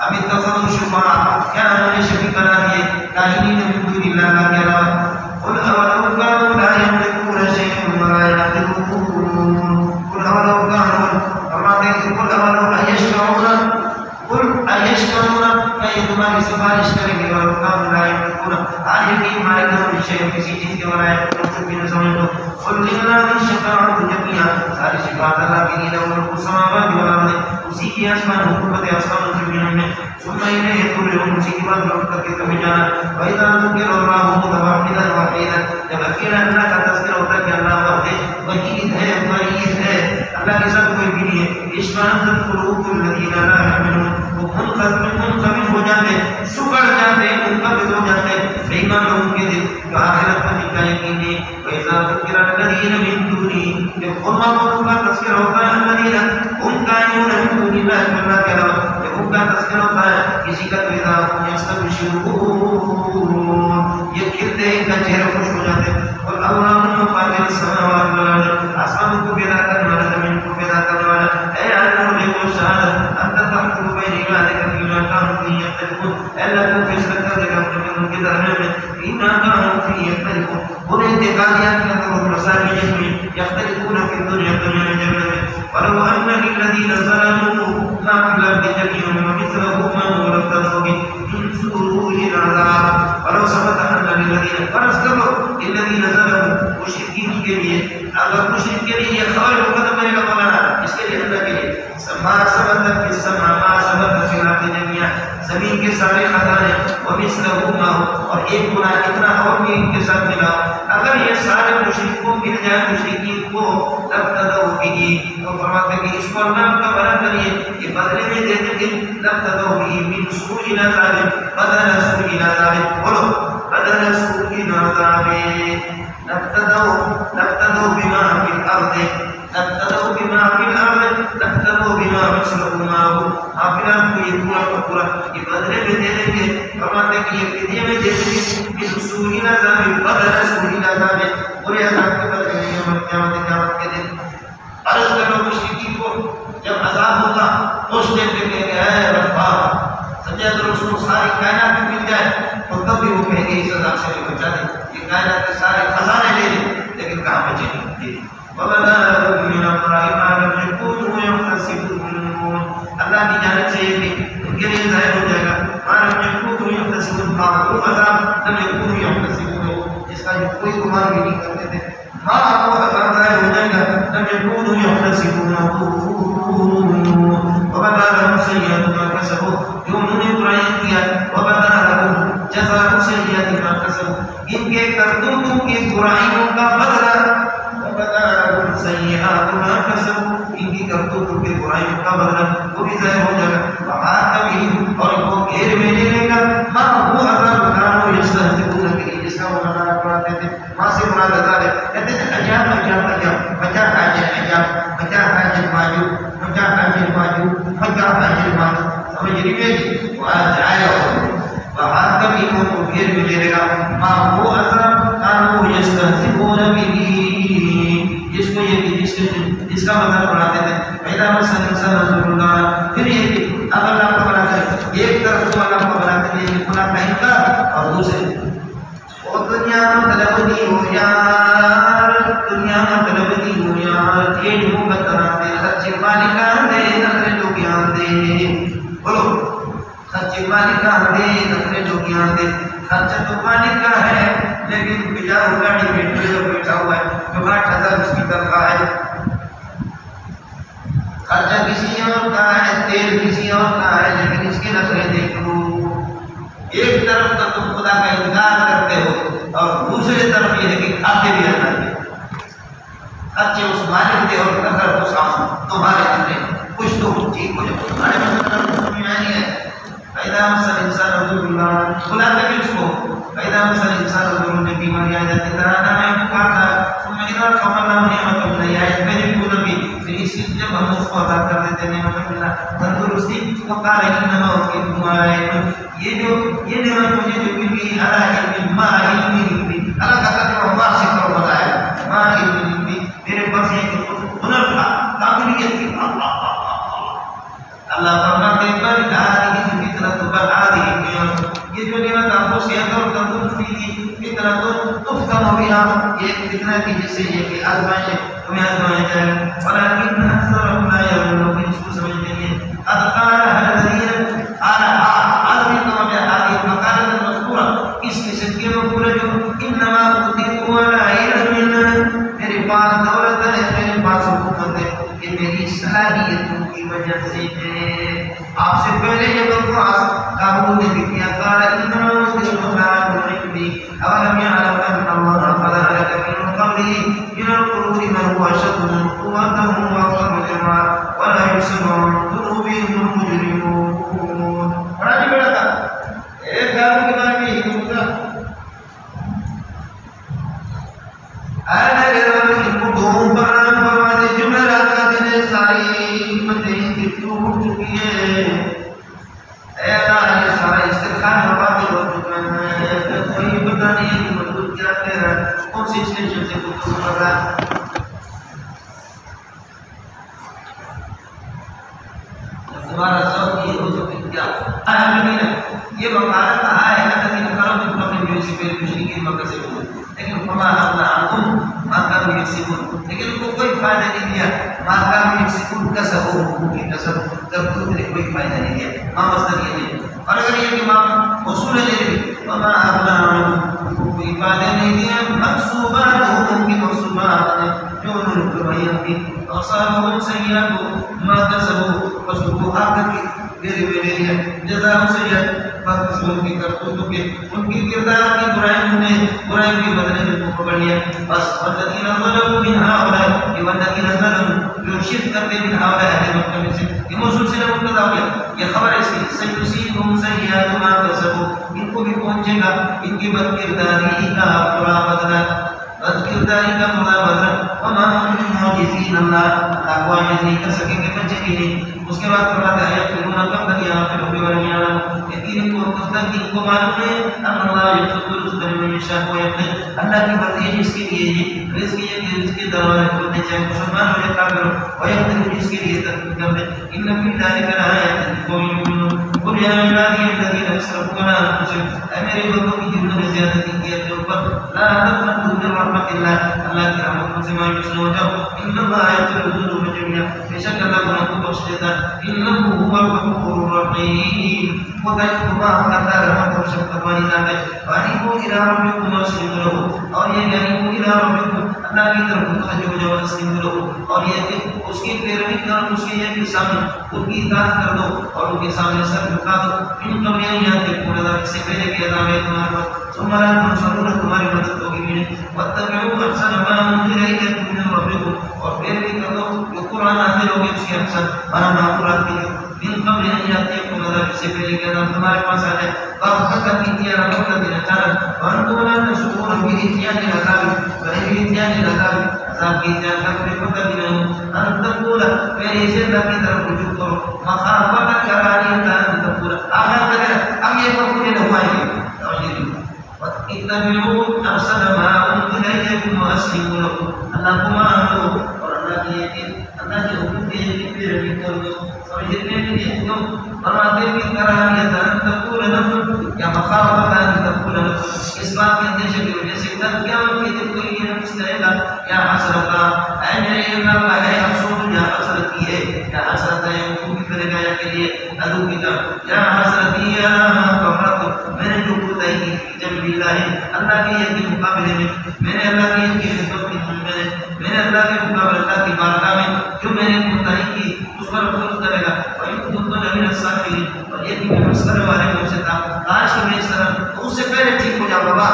ابھی تفرد شفاعہ، کیا انہوں نے شفیع بنا دیے کاہنین من دون اللہ کے علاوہ. قل اولو كانوا لا يملكون شيئا ولا يعقلون. قل اولو كانوا فرماتے ہیں قل اولو يشفعون، قل ایشفعون کیا یہ تمہاری سفارش کریں گے؟ اولو كانوا لا يملكون آج یقین مالک نہ شیء کسی چیز کے ولا يملكون سمجھ لو. قل لله الشفاعة جميعا، ساری شفاعت اللہ کے لیے. له ملک السماوات والارض، اسی کی آسمان حکومت آسمان و زمین میں. ثم الیہ ترجعون، اسی کے بعد لوٹ کر کے تمہیں جانا. واذا ذکر اللہ متوحدا وحیدا، جب اکیلا اللہ کا تذکرہ ہوتا ہے کہ اللہ واحد وحید ہے، وحید ہے، اللہ کے ساتھ کوئی بھی نہیں ہے. اشمعنت قلوب الذین لا یؤمنون، وہ منقبض ہو جاتے، سکڑ جاتے، منقبض ہو جاتے بے ایمان لوگوں کے دل جو آخرت پر جن کا یقین ہے. وَإِذَا ذُكِرَ الَّذِينَ مِن دُونِهِ، جب ان لوگوں کا تذکرہ ہوتا ہے الذین هم قائمون من دون اللہ، اللہ کے علاوہ جب ان کا تذکرہ ہوتا ہے کسی کا تو اذا هم يستبشرون، یہ کھلتے ہیں، ان کا چہرہ خوش ہو جاتے ہیں. اور اللہم فاطر السماوات والارض، آسمان کو پیدا کرنے والا، زمین کو پیدا کرنے والا، اے عالم الغیب والشہادہ، انت تحکم بین عبادک فیما کانوا فیہ یختلفون، اے اللہ تو فیصلہ کر دے گا ان کے درمیان میں فیما کانوا فیہ یختلفون، ان انتقادیات کے اندر اور مسائل میں یختلفون فی الدنیا، دنیا میں جنت میں. ولو ان للذین ظلموا ما فی الارض جميعا ومثله معه لافتدوا به من سوء العذاب. ولو ثبت ان للذین، فرض کر لو الذین ظلموا، مشرکین کے لیے، اگر مشرک کے لیے یہ خبر مقدم کرے گا مولانا اس کے لیے اللہ کے لیے ما ثبت فی السماء ما ثبت فی الارض جميعا، زمین کے سارے خزانے ومثله معه، اور ایک گنا اتنا اور بھی ان کے ساتھ ملا. اگر یہ سارے مشرک کو مل جائے، مشرکین کو لفتدوا به، تو فرماتے ہیں کہ اس کو اللہ کا بنا کریے، یہ بدلے میں دے دیں گے. لفتدوا به من سوء العذاب بدل سوء العذاب، بولو بدل سوء العذاب، لابتدوا بما في الأرض لابتدوا بما مثله معه آپ کو یہ پورا یہ بدلے میں دے دیں گے. فرماتے ہیں کہ یہ فدیے میں دے دیں گے کہ رسول العذاب بدل رسول العذاب پورے عذاب کے بدلے میں یوم قیامت کے دن. عرض کرو مشرکین کو جب عذاب ہوگا اس دن پہ کہیں گے اے ربا سجاد رسول ساری کائنات میں مل جائے تو تب بھی وہ کہیں گے اس عذاب سے بھی بچا دیں. یہ کائنات کے سارے خزانے لے لیں لیکن کہاں بچیں گے. وَبَدَا لَهُم مِّنَ اللَّهِ مَا لَمْ يَكُونُوا يَحْتَسِبُونَ. اللہ کی جانب سے یہ بھی ان کے لیے ظاہر ہو جائے گا مَا لَمْ يَكُونُوا يَحْتَسِبُونَ. وہ عذاب لَمْ يَكُونُوا يَحْتَسِبُونَ جس کا کوئی گمان بھی نہیں کرتے تھے. ہاں وہ عذاب ظاہر ہو جائے گا لَمْ يَكُونُوا يَحْتَسِبُونَ. وَبَدَا لَهُمْ سَيِّئَاتُ مَا كَسَبُوا جو انہوں نے برائی کیا. وَبَدَا لَهُمْ جَزَاءُ سَيِّئَاتِ مَا كَسَبُوا ان کے کرتوتوں کی برائیوں کا بدلہ. سیئات ما کسبوا ان کی کرتوتوں کے برائیوں کا بدلہ وہ بھی ظاہر ہو جائے گا. وحاق بہم اور وہ گھیر میں لے لے گا ما هو عذاب كانوا يستهزئون به جس کا وہ مذاق اڑاتے تھے. وہاں سے مراد عذاب ہے. کہتے ہیں عجاب عجاب عجاب بچا حاجر عجاب بچا حاجر ماجو بچا حاجر ماجو بچا حاجر ماجو. سمجھ رہی ہے وہ آیا ہو. وحاق بہم وہ گھیر میں لے لے گا ما هو عذاب كانوا يستهزئون به جس کو یہ جس کا مذہب اڑاتے تھے. پہلا مسئلہ انسان رسول اللہ. پھر یہ کہ اب اللہ کو بناتے ہیں ایک طرف تو اللہ کو بناتے ہیں یہ خدا کا انکار اور دوسرے وہ دنیا مطلب نہیں ہو یار دنیا مطلب نہیں ہو یار یہ جو بتراتے سچے مالکان دے نظر جو گیان دے. بولو سچے مالکان دے نظر جو گیان دے. خرچہ تو مالک کا ہے لیکن بجاؤ گاڑی میں ڈرائیور بیٹھا ہوا ہے جو 8,000 اس کی تنخواہ ہے. خرچہ کسی اور کا ہے تیل کسی اور کا ہے لیکن اس کی نظریں دیکھ لو. ایک طرف تو تم خدا کا انکار کرتے ہو اور دوسری طرف یہ ہے کہ کھاتے بھی رہنا ہے. خرچے اس مالک دے اور نظر کو سامنے تمہارے اندر کچھ تو ٹھیک ہو جائے. تمہارے مطلب سمجھ آئی ہے. پیدا مسل انسان رسول اللہ بلاتے بھی اس کو پیدا مسل انسان رسول اللہ بیماری آ جاتی ترانا میں پکارتا سمجھنا خبرنا نعمت اللہ آیت میری بولر بھی پھر اس لیے جب ہم اس کو ادا کر دیتے نعمت اللہ تندرستی وقال انما اوتیتہ علی علم. یہ نعمت مجھے جو ملی علی علم ما علم اللہ کا تقدیر اللہ سے کرو بتایا ما علم میرے پاس یہ ہنر تھا قابلیت تھی. اللہ فرماتے ہیں پر یہ جو نعمت آپ کو صحت اور تندرستی کی فطرت تفتن بها یہ فتنہ کی جس سے یہ کہ آزمائش تمہیں آزمایا جائے ولكن اکثرهم لا يعلمون اس کو سمجھتے ہیں. قد قال الذين قال آدمی کا معنی آدمی مقالہ مذکورہ اس قسم کے مقولہ جو انما اوتیتہ علی علم میرے پاس دولت ہے میرے پاس حکومت ہے کہ میری صلاحیتوں کی وجہ سے ہے. آپ سے پہلے یہ بکواس قابل نے بھی کیا قال انما اوتیتہ علی علم اولم يعلم ان الله قد اهلك من قبله من القرون من هو اشد منه قوة واكثر جمعا ولا يسمع عن ذنوبهم المجرمون. بڑا جی بڑا تھا ایک گاؤں کے بارے میں یہ ہوتا اگر ان کو دو بران فرماتے جمعرات کا دن ساری ہمتیں ٹوٹ چکی ہے. اے اللہ یہ سارا استغفار باطل ہو چکا ہے. کوئی پتہ نہیں کہ مطلب کیا کہہ رہا ہے کون سی اسٹیشن سے کچھ کر رہا ہے. تمہارا سب یہ ہو تو کیا یہ وقالت کہا ہے کہ تین کرم کی قبل سے پہلے مشرکین مکہ سے ہوئے لیکن فما اغنى عنهم ما كانوا يكسبون لیکن ان کو کوئی فائدہ نہیں دیا. ما كانوا يكسبون کسبوا کی کسب کرتوت نے کوئی فائدہ نہیں دیا. ماں مصدر یہ ہے اور اگر یہ کہ ماں موصول ہے وما اغنى عنهم کوئی فائدہ نہیں دیا. مقصوبات ان کی مقصوبات جو انہوں نے کمائی کی اصابهم سیئات ما کسبوا فسوء آخر کی میرے میرے لیے جزا سیئات ان کی کرتوتوں کے ان کی کردار کی برائی کی بدلے میں پکڑ لیا. بس والذین ظلموا من هؤلاء والذین ظلموا جو شرک کرتے من هؤلاء اہل مکہ میں سے یہ موصول سے مبتدا ہو گیا. یہ خبر اس کی سیصیبهم سیئات ما کسبوا ان کو بھی پہنچے گا ان کی بد کرداری کا برا بدلہ. فاذكر ذلك ملا بدر وما هم معجزين اللہ کو عاجز نہیں کر سکیں گے بچے کے لیے. اس کے بعد فرماتا ہے یقولون کم تک یہاں پہ لوگ ولم يعلموا یقین کو تک ان کو معلوم ہے ان اللہ یرزق الرزق لمن یشاء ويقدر اللہ کی مرضی ہے جس کے لیے رزق یہ اس کے دروازے کھولنے چاہے مسلمان ہو یا کافر ہو ويقدر جس کے لیے تقدیر کر دے. ان فی ذلک لآیات لقوم یؤمنون. قل یا عبادی الذین اسرفوا علی انفسهم اے میرے بندوں کی جنہوں نے زیادتی کی اپنے اوپر لا تقنطوا من رحمت اللہ اللہ کی رحمت سے مایوس نہ ہو جاؤ. ان اللہ یغفر الذنوب جميعا بے شک اللہ گناہ کو بخش دیتا ہے. انه هو الغفور الرحیم وہ تمہارا کرتا رحمت اور شفقت والی ذات ہے. وانیبوا الی ربکم واسلموا له اور یہ انیبوا الی ربکم اللہ کی طرف متوجہ ہو جاؤ واسلموا له اور یہ کہ اس کی پیروی کرو اس کے سامنے ان کی اطاعت کر دو اور ان کے سامنے سر جھکا دو. ان قبل ان یاتیکم العذاب اس سے پہلے کہ عذاب ہے تمہارے پر ثم لا تنصرون تمہاری مدد ہوگی بھی نہیں. واتبعوا احسن ما انزل الیکم من ربکم اور پیروی کر دو جو قرآن نازل ہو گیا اس کے احسن بنا معقولات کی من قبل ان یاتیکم العذاب اس سے پہلے کہ عذاب تمہارے پاس آ جائے. فقط اتیان ربکم بالعذاب وانتم لا تشعرون باتیان العذاب باتیان العذاب عذاب کی اتیان کا کوئی پتہ بھی نہیں. ان تقول پہلے سے اللہ کی طرف رجوع کرو مخافت کرانی ان تقول آخر تک اب یہ پورے نہ ہوئے. اتبعوا احسن ما انزل الیکم واسلموا له اللہ کو مانو اور اللہ کی اللہ کے حکم کی پیروی کرو اور جتنے بھی حکم فرماتے ہیں کہ کراہیت ان تقول نفس یا مخافت ان تقول نفس اس بات کے اندیشے کی وجہ سے کل قیامت کے دن کوئی یہ نفس کہے گا یا حسرت اے میرے اللہ ہے افسوس یا حسرت کی ہے یا حسرت ہے حکم کی کرے گا کے لیے ادو کی طرف یا حسرت یا کفرت میں نے جو کوتاہی کی جب اللہ اللہ کے یہ مقابلے میں میں نے اللہ کی یہ خدمت کی میں نے اللہ کے مقابلے اللہ کی بارگاہ میں جو میں نے کوتاہی کی اس پر افسوس کرے گا. اور یہ کہ میں مسئلے والے میں سے تھا کاش کہ میں اس طرح اس سے پہلے ٹھیک ہو جاؤں گا.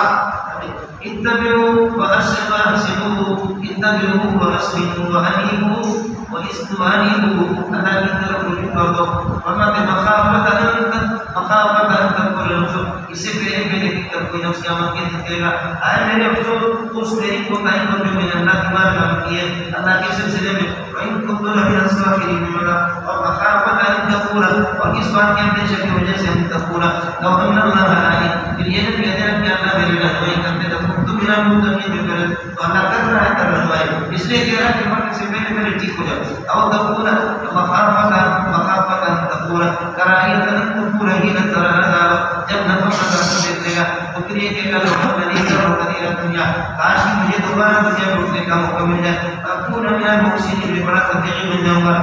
اتبعوا واسلموا اتبعوا واسلموا وانيبوا واستوانيبوا اللہ کی طرف رجوع کر دو. فرماتے مخافت ان تقول نفس اس سے پہلے میرے فکر کوئی نفس قیامت کے دن کہے گا اے میرے افسوس اس میری کوتاہی پر جو میں نے اللہ کی بارگاہ میں کی ہے اللہ کے سلسلے میں. وَإِن كُنتُ لَمِنَ الصَّاغِرِينَ وَمَخَافَةَ أَن تَقُولَ اور اس بات کے اندیشے کی وجہ سے ان تقول لو ان اللہ علی پھر یہ نہیں کہتے ہیں کہ اللہ میری رہنمائی کرتے تو تم میرا متقین کرے تو اللہ کر رہا ہے کر رہنمائی اس لیے کہہ رہا ہے کہ مرنے سے پہلے ٹھیک ہو جاؤ. او تقول مخافت ان تقول کراہیت ان تقول ہی نہ ترى جب نہ تو دیکھے گا تو پھر یہ کہ اللہ نے اور تیرا دنیا کاش کہ مجھے دوبارہ دنیا لوٹنے کا موقع مل جائے اکون من المحسنین میں بڑا تقدیر بن جاؤں گا.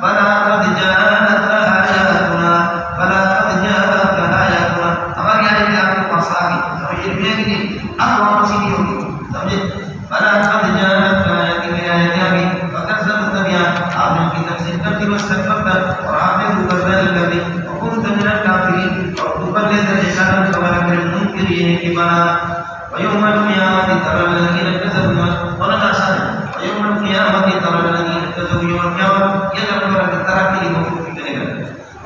بلا قد جاءت آیاتنا بلا قد جاءت آیاتنا ہماری آیت آپ کے پاس آ گئی سمجھے بھی ہے کہ نہیں اب واپسی نہیں ہوگی سمجھے. بلا قد جاءت آیاتنا میری آیت آ گئی فقط سب تبیا آپ نے کی تفسیر کر دی واستكبرت اور آپ نے مقرر کر دی وكنت من الكافرين اور اوپر لے کر اشارہ سوال کرے منکرین کی بنا. ويوم القيامة ترى الذين كذبوا ولنا سنة ويوم القيامة ترى الذين كذبوا يوم القيامة يدعون لك ترى في مخلوق کرے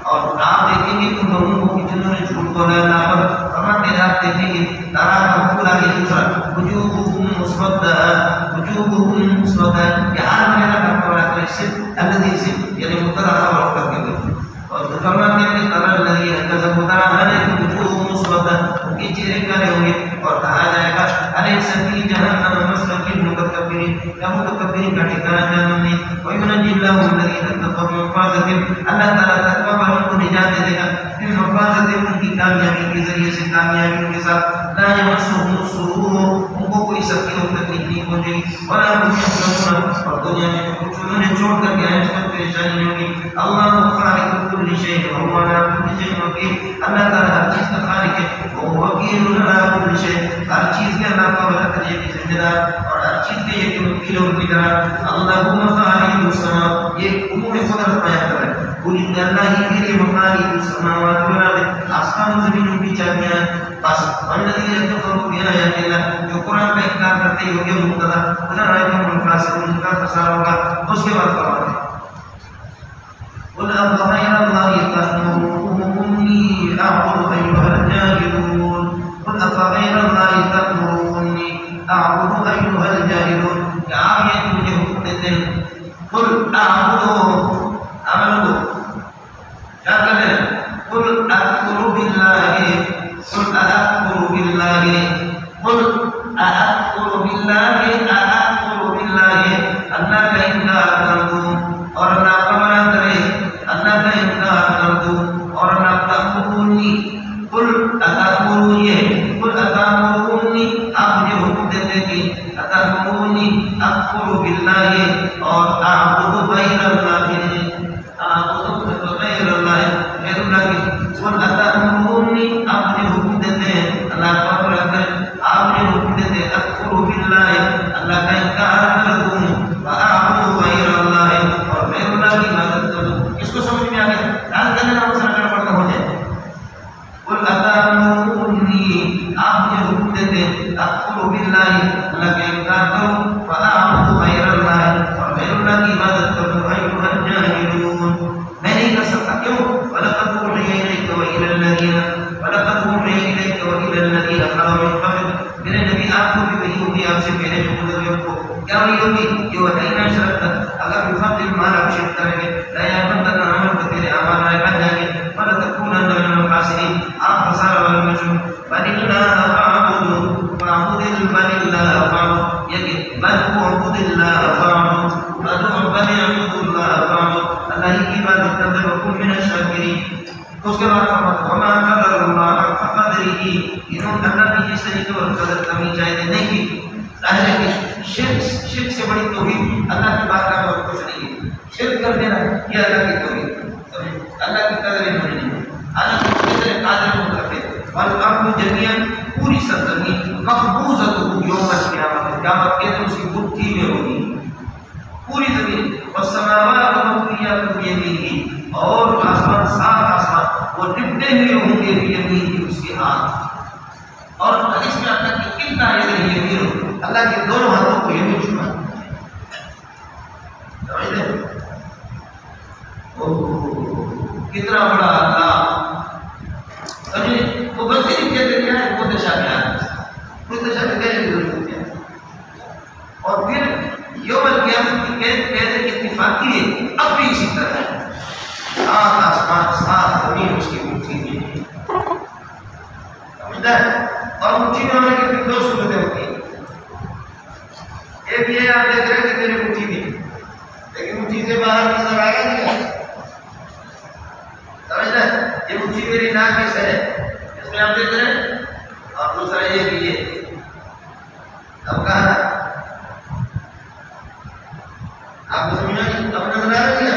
اور آپ دیکھیں گے ان لوگوں کو جنہوں نے جھوٹ بولا اللہ پر فرماتے ہیں آپ دیکھیں گے ترى مقبول آگے دوسرا وجوههم مسودة یہ حال میں اللہ کا بڑا کرے صرف الذي صرف یعنی مبتدا خبر کر کے اور فرماتے ہیں کہ ترى الذين كذبوا ترى الذين وجوههم مسودة ان کے چہرے کالے ہوں گے اور کہا جائے گا أليس في جهنم مثوى للمتكبرين یا متکبرین کا ٹھکانہ جہنم میں. وينجي الله الذين اتقوا بمفازتهم اللہ تعالیٰ تقوی والوں کو نجات دے گا پھر مفازتهم ان کی کامیابی کے ذریعے سے کامیابی کے ساتھ لا يمسهم السوء ان کو کوئی سختی اور تکلیف نہیں پہنچے گی ولا هم يحزنون اور دنیا میں کچھ انہوں نے چھوڑ کر کے آئے اس میں پریشانی نہیں ہوگی. اللہ خالق كل شيء وهو على كل شيء وكيل اللہ تعالیٰ ہر چیز کا خالق ہے وهو وكيل على كل شيء ہر چیز کے اللہ کا ولا کریے کہ ذمہ دار اور ہر چیز کے یہ کہ وکیل اور نگران. اللهم خالق السماوات یہ امور قدرت بیان کر رہا ہے. قل اللہ ہی کے لیے مخالق السماوات والارض آسمان زمین کی چابیاں بس والذین کفروا بآیات اللہ جو قرآن کا انکار کرتے ہو گے مبتدا اولئک هم الفاسقون کا خسارہ ہوگا. اس کے بعد فرماتے ہیں قل أفغير الله تأمروني أعبد أيها الجاهلون قل أفغير الله تأمروني قل اتأمرونی قل اتأمرونی، آپ مجھے حکم دیتے کہ اتأمرونی اکفر باللہ اور اعبد غیر اللہ، اعبد غیر اللہ، غیر اللہ کی قل اتأمرونی، آپ مجھے حکم دیتے ہیں اللہ پاک رکھتے ہیں، آپ مجھے حکم دیتے ہیں اکفر باللہ، اللہ کا انکار کر دوں، واعبد غیر اللہ اور غیر اللہ کی عبادت کروں۔ اس کو سمجھ میں آ گیا؟ آج کل نام سے اگر پڑھنا ہو جائے قل اتأمرونی، آپ مجھے حکم دیتے ہیں اکفر باللہ، اللہ کا انکار کروں، واعبد غیر اللہ اور غیر اللہ کی عبادت کروں، ایھا الجاہلون، میں نہیں کر سکتا، کیوں؟ وَلَقَدْ أُوحِيَ إِلَيْكَ وَإِلَى الَّذِينَ وَلَقَدْ أُوحِيَ إِلَيْكَ وَإِلَى الَّذِينَ خَلَوْا مِن قَبْلِكَ، میرے نبی آپ کو بھی وحی ہوگی، آپ سے پہلے جو گزرے کو کیا وحی ہوگی؟ یہ وحی میں شرط اگر بفضل مال آپ شرک کریں گے لا يحبطن عمل تو تیرے اعمال میں بن جائیں گے، وَلَتَكُونَنَّ مِنَ الْخَاسِرِينَ، آپ خسارہ والوں میں سے بل اللہ فاعبدوا فاعبد بل اللہ فاعبد، یہ کہ بل اعبد اللہ فاعبد بل اعبد اللہ فاعبد، اللہ کی عبادت کرتے وکن من الشاکرین۔ اس کے بعد فرماتا وما قدر اللہ حق قدرہ، انہوں نے اللہ کی جس طریقے اور قدر کمی چاہیے نہیں کی، ظاہر ہے کہ شرک سے بڑی توحید اللہ کی بات کا اور کچھ نہیں ہے، شرک کر دینا یہ اللہ کی توحید، اللہ کی قدر انہوں نے نہیں، اللہ کی قدر قادر مطلب ہے، والارض جميعا، پوری سرزمین مقبوضۃ یوم القیامت، قیامت کے دن اس کی مٹھی میں ہوگی پوری زمین، والسماوات مطویات بیمینہ، اور آسمان سات آسمان وہ لپٹے ہوئے ہوں گے بیمینہ اس کے ہاتھ، اور حدیث میں آتا ہے کہ کتنا یہ یمین، اللہ کے دونوں ہاتھوں کو یمین چھپا، سمجھتے ہیں کتنا بڑا اللہ، سمجھے وہ بلکہ کہتے کیا ہے متشابہات، متشابہ کہنے کی ضرورت ہے، اور پھر یوم القیامت کی قید اتفاقی ہے، اب بھی اسی طرح ہے، سات آسمان سات زمین اس کی مٹھی میں، سمجھتا ہے، اور مٹھی میں ہونے کی دو صورتیں ہوتی ہیں، ایک یہ آپ دیکھ رہے ہیں کہ میری مٹھی میں، لیکن مٹھی سے باہر نظر آئے گا نہیں، سمجھتا ہے، یہ مٹھی میری ناک میں سے ہے، اس میں آپ دیکھ رہے ہیں، اور دوسرا یہ بھی ہے، اب کہاں آپ کو سمجھا نہیں، اب نظر آ رہی ہے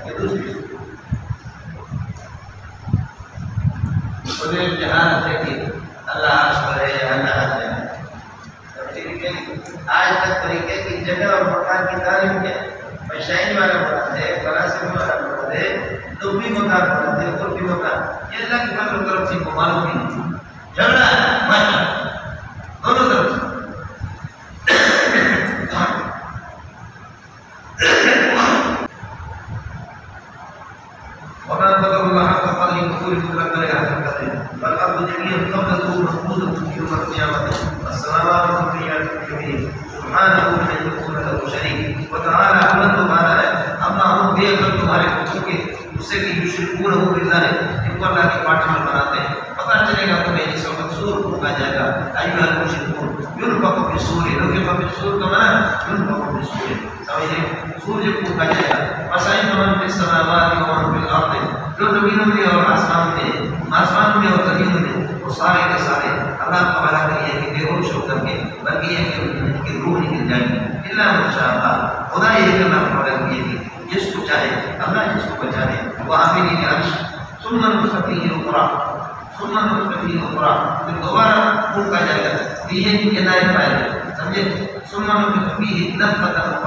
یہ دوسری خود امتحان ہے کہ اللہ عرش پر ہے، اللہ عرش ہے، آج تک طریقے کی جگہ اور مکان کی تعلیم کیا مشائن والا مراد ہے، فلاسفہ والا مراد ہے، طبی مکان مراد ہے، قربی مکان، یہ اللہ کی فضل و کرم سے معلوم نہیں، جھگڑا ہے ماشاء دونوں طرف سے۔ وما قدر الله حق قدره يقول لك لا يحق والارض جميعا قبضته مقبوضه يوم القيامه والسماوات مطويات بيمينه سبحانه ان يكون له شريك وتعالى عمن تمہارا ہے، اما ہم بے عقل تمہارے بچوں کے اس سے کہ یشرکون ہو باللہ، ان کو اللہ کے پارٹنر بناتے ہیں، پتہ چلے گا تمہیں اس وقت سور پھونکا جائے گا، ایھا المشرکون ينفخ في الصور، نفخ في الصور کا معنی ينفخ في الصور، سمجھے سور جب پھونکا جائے گا، فصعق من في السماوات ومن في الارض، جو زمینوں میں اور آسمان میں اور زمینوں میں وہ سارے کے سارے اللہ کو حوالہ کریے کہ بے ہوش ہو کر کے، بلکہ یہ کہ ان کی روح نکل جائے گی، الا من شاء اللہ، خدا یہ کرنا حوالہ کریے کہ جس کو چاہے اللہ جس کو بچا لے، وہ آمین عرش ثم نفخ فیہ اخری، ثم نفخ فیہ اخری، پھر دوبارہ پھونکا جائے گا، یہ ہدایت پائے گا، سمجھے، ثم نفخ فیہ نفخۃ اخری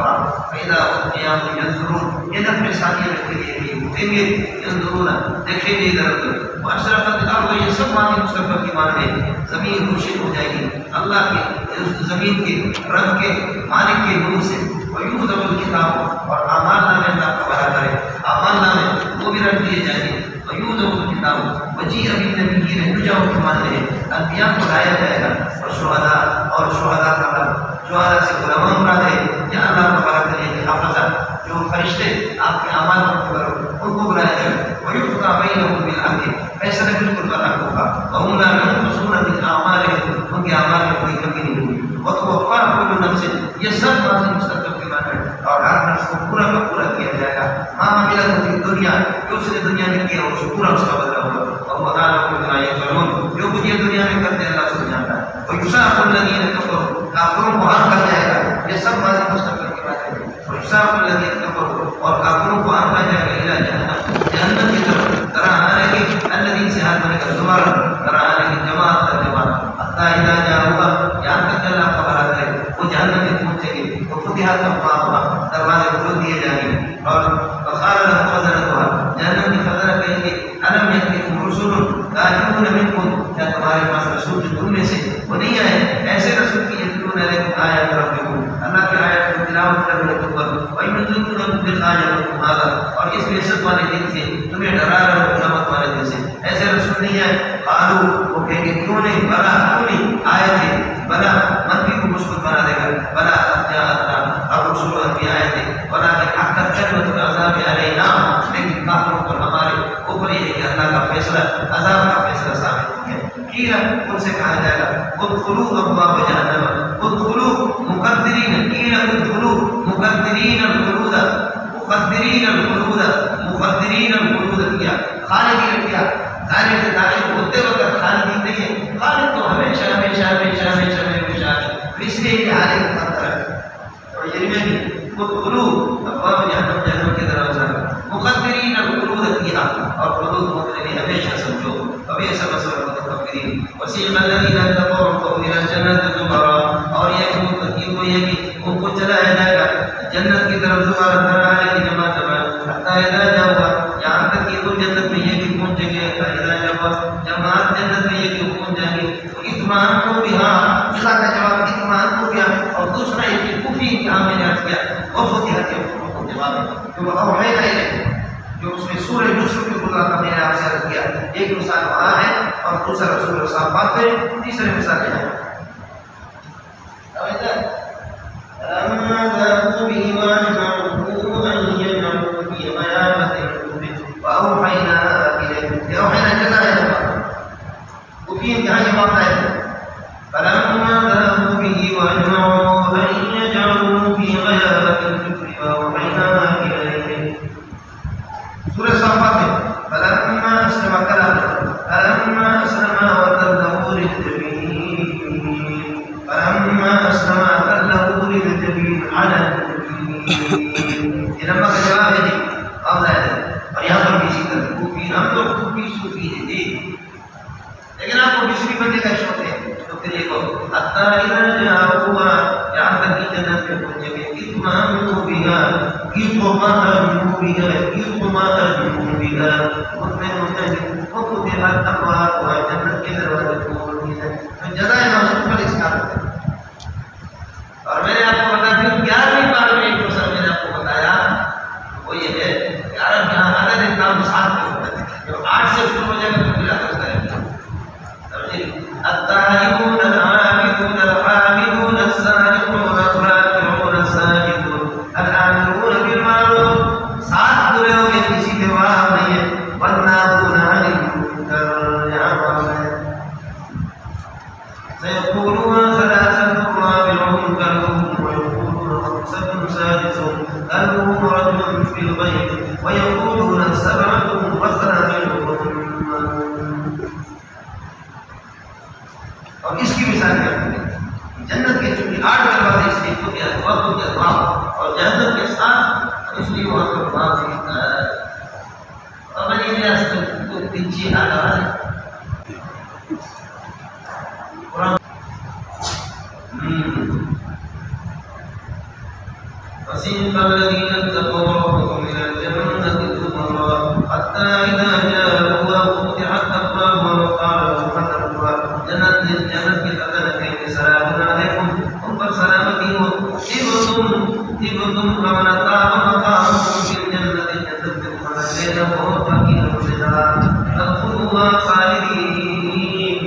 فاذا هم قیام ینظرون، یہ نفخ ثانیہ کے لیے اٹھیں گے، ینظرون دیکھیں گے ادھر ادھر، واشرقت الارض، یہ سب معنی مستقبل کی معنی ہے، زمین روشن ہو جائے گی اللہ کے اس زمین کے رب کے مالک کے نور سے، ویوضع الکتاب، اور اعمال نامے اللہ کا بھلا کرے، اعمال نامے وہ بھی رکھ دیے جائیں گے، ویوضع الکتاب وجیء بالنبیین، رجاء کے معنی ہے انبیاء کو لایا جائے گا، اور شہداء کا رب، شہداء سے علماء مراد ہے، یا اللہ کو بھلا کرے کہ حافظہ جو فرشتے آپ کے اعمال کو ان کو بلایا جائے گا، ویقضی بینہم بالعدل، فیصلہ بالکل برحق ہوگا، وہم لا ينقصون من اعمالهم، ان کے اعمال میں کوئی کمی نہیں ہوگی، وتوفی کل نفس، یہ سب ماضی مستقبل کے معنی ہے، اور ہر نفس کو پورا کا پورا کیا جائے گا، ما عملت فی الدنیا، جو اس نے دنیا میں کیا اس کو پورا اس کا بدلہ ہوگا، واللہ عالم بما یفعلون، جو کچھ یہ دنیا میں کرتے ہیں اللہ سب جانتا ہے. ویصاق الذین کفروا، کافروں کو ہلاک کر جائے گا. یہ سب ماضی مستقبل کی باتیں ہیں. ویصاق الذین کفروا، اور کافروں کو ہلاک کر جائے گا الی جہنم، جہنم کی طرف. طرح آنے کی الذین سے ہاتھ بنے کر دوبارہ طرح آنے کی جماعت کا جماعت حتی اذا جاؤہا، یہاں تک کہ اللہ خبر آتا ہے وہ جہنم میں پہنچے گی. وہ فتحت ابوابها، دروازے کھول دیے جائیں گے. اور وقال لهم خزنتها، جہنم کی خزنہ کہیں گے الم یأتکم رسل یأتون منکم، کیا تمہارے پاس رسول جو تم میں سے وہ نہیں آئے؟ ایسے رسول کی یتلون علیکم آیات ربکم، اللہ کی آیات کو تلاوت کر رہے تم پر. وَيُنذِرُونَكُم بِلِقَاءِ يَوْمِكُمْ هَٰذَا، اور اس بحثت والے دن سے تمہیں ڈرا رہے ہو قیامت والے دن سے. ایسے رسول نہیں آئے. قالوا، وہ کہیں گے کیوں نہیں، بلا کیوں نہیں آئے تھے. بلا منفی کو مثبت بنا دے گا. بلا قد جاءتنا الرسل، انبیاء آئے تھے. ولكن حقت كلمة العذاب علينا، لیکن کافروں پر ہمارے اوپر یہ ہے کہ اللہ کا فیصلہ، عذاب کا فیصلہ ثابت ہو گیا. قیل، ان سے کہا جائے گا ادخلوا ابواب جہنم، ادخلوا مقدرین، قیل ادخلوا مقدرین الخلود، مقدرین الخلود، مقدرین الخلود کیا، خالدین کیا. ظاہر سے داخل ہوتے وقت خالدین نہیں ہے، خالد تو ہمیشہ ہمیشہ ہمیشہ ہمیشہ ہمیشہ ہے، اس لیے یہ حالت مقدر ہے. اور یہ نہیں ادخلوا ابواب جہنم، جہنم کے دروازہ مقدرین الخلود کیا، اور خلود مقدرین ہمیشہ سمجھو. فبئس مثوى المتكبرین. وسیق الذین اتقوا ربهم الى الجنة زمرا، اور یہ کہ متقین کو یہ کہ ان کو چلایا جائے گا جنت کی طرف زمرا، طرح آنے کی جماعت جماعت. حتی اذا جاؤہا، یہاں تک کہ وہ جنت میں یہ کہ پہنچیں گے. حتی اذا جاؤہا، جماعت جنت میں یہ کہ پہنچ جائیں گے. اطمئنوا بہا، اللہ کا جواب اطمئنوا بہا. اور دوسرا یہ کہ کفی کہ میں نے عرض کیا وفتحت ابواب جواب ہے کہ وہ اوحینا الیک، جو اس میں سورہ یوسف کی خدا کا میں نے آپ سے عرض کیا. ایک مثال وہاں ہے اور دوسرا سورہ صافات میں. تیسرے مثال ہے فلما ذاقوا به وأجمعوا أن يجعلوا في غيابة الجب وأوحينا إليه. أوحينا كذا يا جماعة، وفي امتحان واقع. فلما ذاقوا به وأجمعوا أن يجعلوا في غيابة الجب وأوحينا إليه. سورة صافات میں فلما أسلم كلام، فلما أسلم وتله للجبين، فلما أسلم وتله للجبين على الجبين. یہ لمبا کا جواب ہے جی، واضح ہے. اور یہاں پر بھی اسی طرح کوفی، ہم تو کوفی صوفی ہے جی، لیکن آپ کو بسری بننے کا شوق ہے تو پھر یہ کہو حتی اذا جاؤہا، یہاں تک کہ جنت میں پہنچے گے. اطمئنوا بہا، اطمئنوا بہا، اطمئنوا بہا، مطمئن ہوتے ہیں. وفتحت ابوابها، جنت کے دروازے کھول دیے جائیں. تو جزائے موصوف پر اس کا ہے. اور میں نے آپ کو بتا دیا 11ویں بار میں ایک مسئلہ میں نے آپ کو بتایا، وہ یہ ہے کہ عرب یہاں عدد کام 7 میں ہوتا ہے. جو 8 سے شروع ہو جائے گا تو ملا کر کریں گے. التائبون العابدون الحامدون السائحون الراكعون الساجدون الآمرون بالمعروف. 7 پورے ہو گئے، کسی کے وہاں نہیں ہے. والناهون عن المنكر، یہاں پر ہے. سيقولون ثلاثة رابعهم كلبهم ويقولون 5 سادسهم كلبهم رجل في الغيب ويقولون 7 وثامنهم. اور اس کی مثال کیا ہے؟ جنت کے چونکہ 8 دروازے اس لیے تو کیا وقت کے بعد، اور جہنم کے ساتھ اس لیے وہاں پر بات ہے. اور میں یہ ریاست کو پیچھے آ رہا ہے وسيق الذين اتقوا ربهم إلى الجنة زمرا حتى إذا جاءوها فتحت أبوابها وقال لهم خزنتها، جنت کی خزانہ کہیں سلام علیکم، ان پر سلامتی ہو. طبتم كما طاب مقامكم في الجنة، جنت میں تمہارا لینا بہت باقی روزگار. ادخلوها خالدين،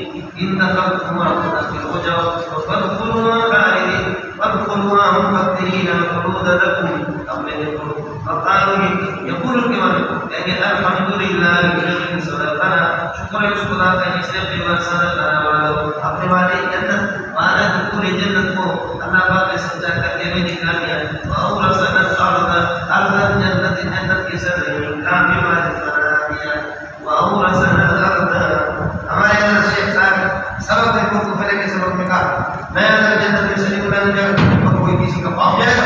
إن دخلتموها فادخلوا وجوه فادخلوها خالدين وادخلوها مقدرين الخلود لكم. فقالوا يقول الكمال يعني الحمد لله الذي صدقنا، شکر ہے اس خدا کا جس نے اپنے وعدے صدقنا وعدہ، اپنے وعدے جنت وعدہ دخول جنت کو اللہ پاک نے سچا کر کے ہمیں دکھا دیا. وأورثنا الأرض جنت، جنت کے صدر کافی وعدے بنا دیا. وأورثنا الأرض سبق میں کہا میں اگر جنت میں شریک بنانے جاؤں تو کوئی کسی کا پاؤں جائے گا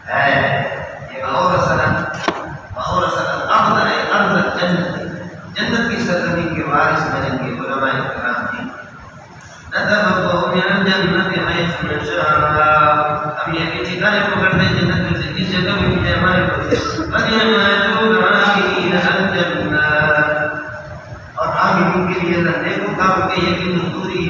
ہے یہ اور اصلا افضل ہے افضل جنت کی سرزمین کے وارث بنیں گے علماء کرام کی نتبوأ من الجنة حيث نشاء اب یہ کہ ٹھکانے پکڑتے ہیں جنت میں سے جس جگہ بھی ملے ہمارے پاس فَلْيَعْمَلُوا عَامِلِينَ الْجَنَّةَ اور عاملین کے لیے اللہ نیکو کام کے یقین مزدوری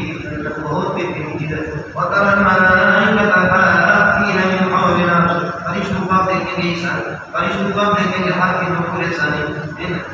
بہت بہترین چیز ہے وَتَرَى الْمَلَائِكَةَ حَافِينَ مِنْ حَوْلِ الْعَرْشِ فرشتوں کو آپ دیکھیں گے عیسیٰ فرشتوں کو آپ دیکھیں گے حافظ و پورے ثانی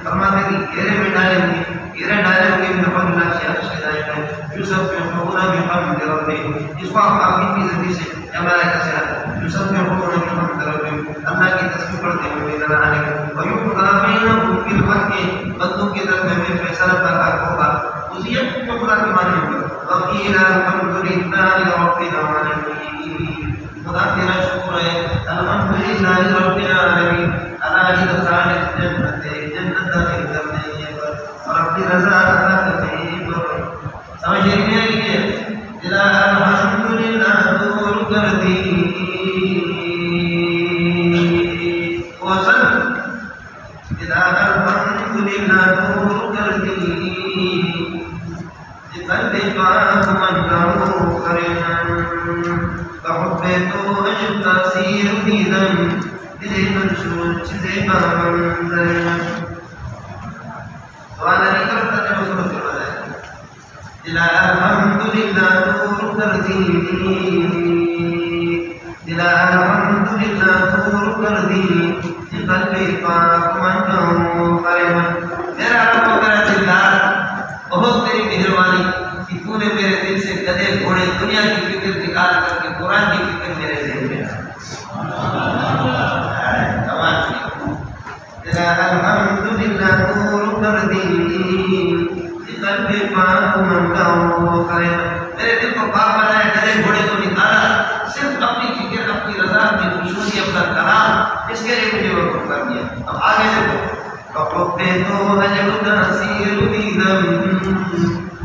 فرماتے ہیں کہ گھیرے میں ڈالے ہوئے من حول العرش عرش کے دائیں بائیں یسبحون بحمد ربهم اس کو آپ حافظ کی ذریعے سے یا ملائکہ سے آتے یسبحون بحمد ربهم اللہ کی تسبیح پڑھتے ہوئے نظر آنے گا وَيُقْضَىٰ بَيْنَهُمْ بِالْحَقِّ بندوں کے درمیان میں فیصلہ برحق ہوگا اسی کو خدا کے معنی ہوگا وَقِيلَ الْحَمْدُ لِلَّهِ رَبِّ الْعَالَمِينَ خدا تیرا شکر ہے الحمدللہ رب العالمین اللہ کی رضا جنت داخل کرنے پر اور اپنی رضا عطا کرنے پر سمجھ رہے ہیں کہ الحمدللہ دور کر دی وصل الحمدللہ دور کر دی قلب پاک من کرو کرنا فحبيتو أجب تأثير ديدا دلي منشور چیزے بامندر سوالا نہیں کرتا جب سورت کے بجائے دلا الحمدللہ دور کر دی دلا الحمدللہ دور کر دی قلب پاک من کرو کرنا میرا رب وغیرہ دلدار بہت تیری مہربانی کہ تو نے میرے دل سے گدے گھوڑے دنیا کی فکر نکال کر کے قرآن کی فکر میرے ذہن میں الحمدللہ نور کر دی قلب پاک من کرو کرنا میرے دل کو پاک بنایا گدے گھوڑے کو نکالا صرف اپنی فکر اپنی رضا اپنی خوشنودی اپنا کلام اس کے لیے مجھے وقف کر دیا اب آگے دیکھو فحبيتو أجب تأثير ديدا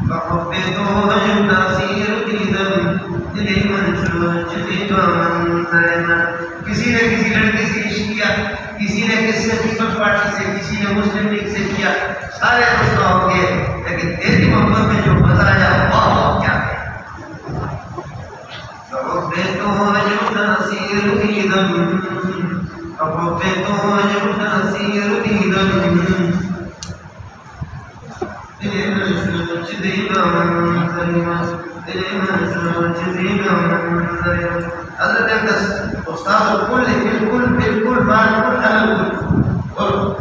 فحبيتو أجب تأثير ديدا دلی منشور چیزیں منظرنا کسی نے کسی لڑکی سے عشق کیا کسی نے کسی سے پیپلز پارٹی سے کسی نے مسلم لیگ سے کیا سارے رسوا ہو گئے لیکن تیری محبت میں جو مزہ آیا وہ کیا ہے فحبيتو أجب تأثير ديدا فحبيتو أجب تأثير ديدا دلی منشور چیزیں منظرنا دلی منشور چیزیں منظرنا حضرت استاد الکل بالکل بالکل مع الکل على الکل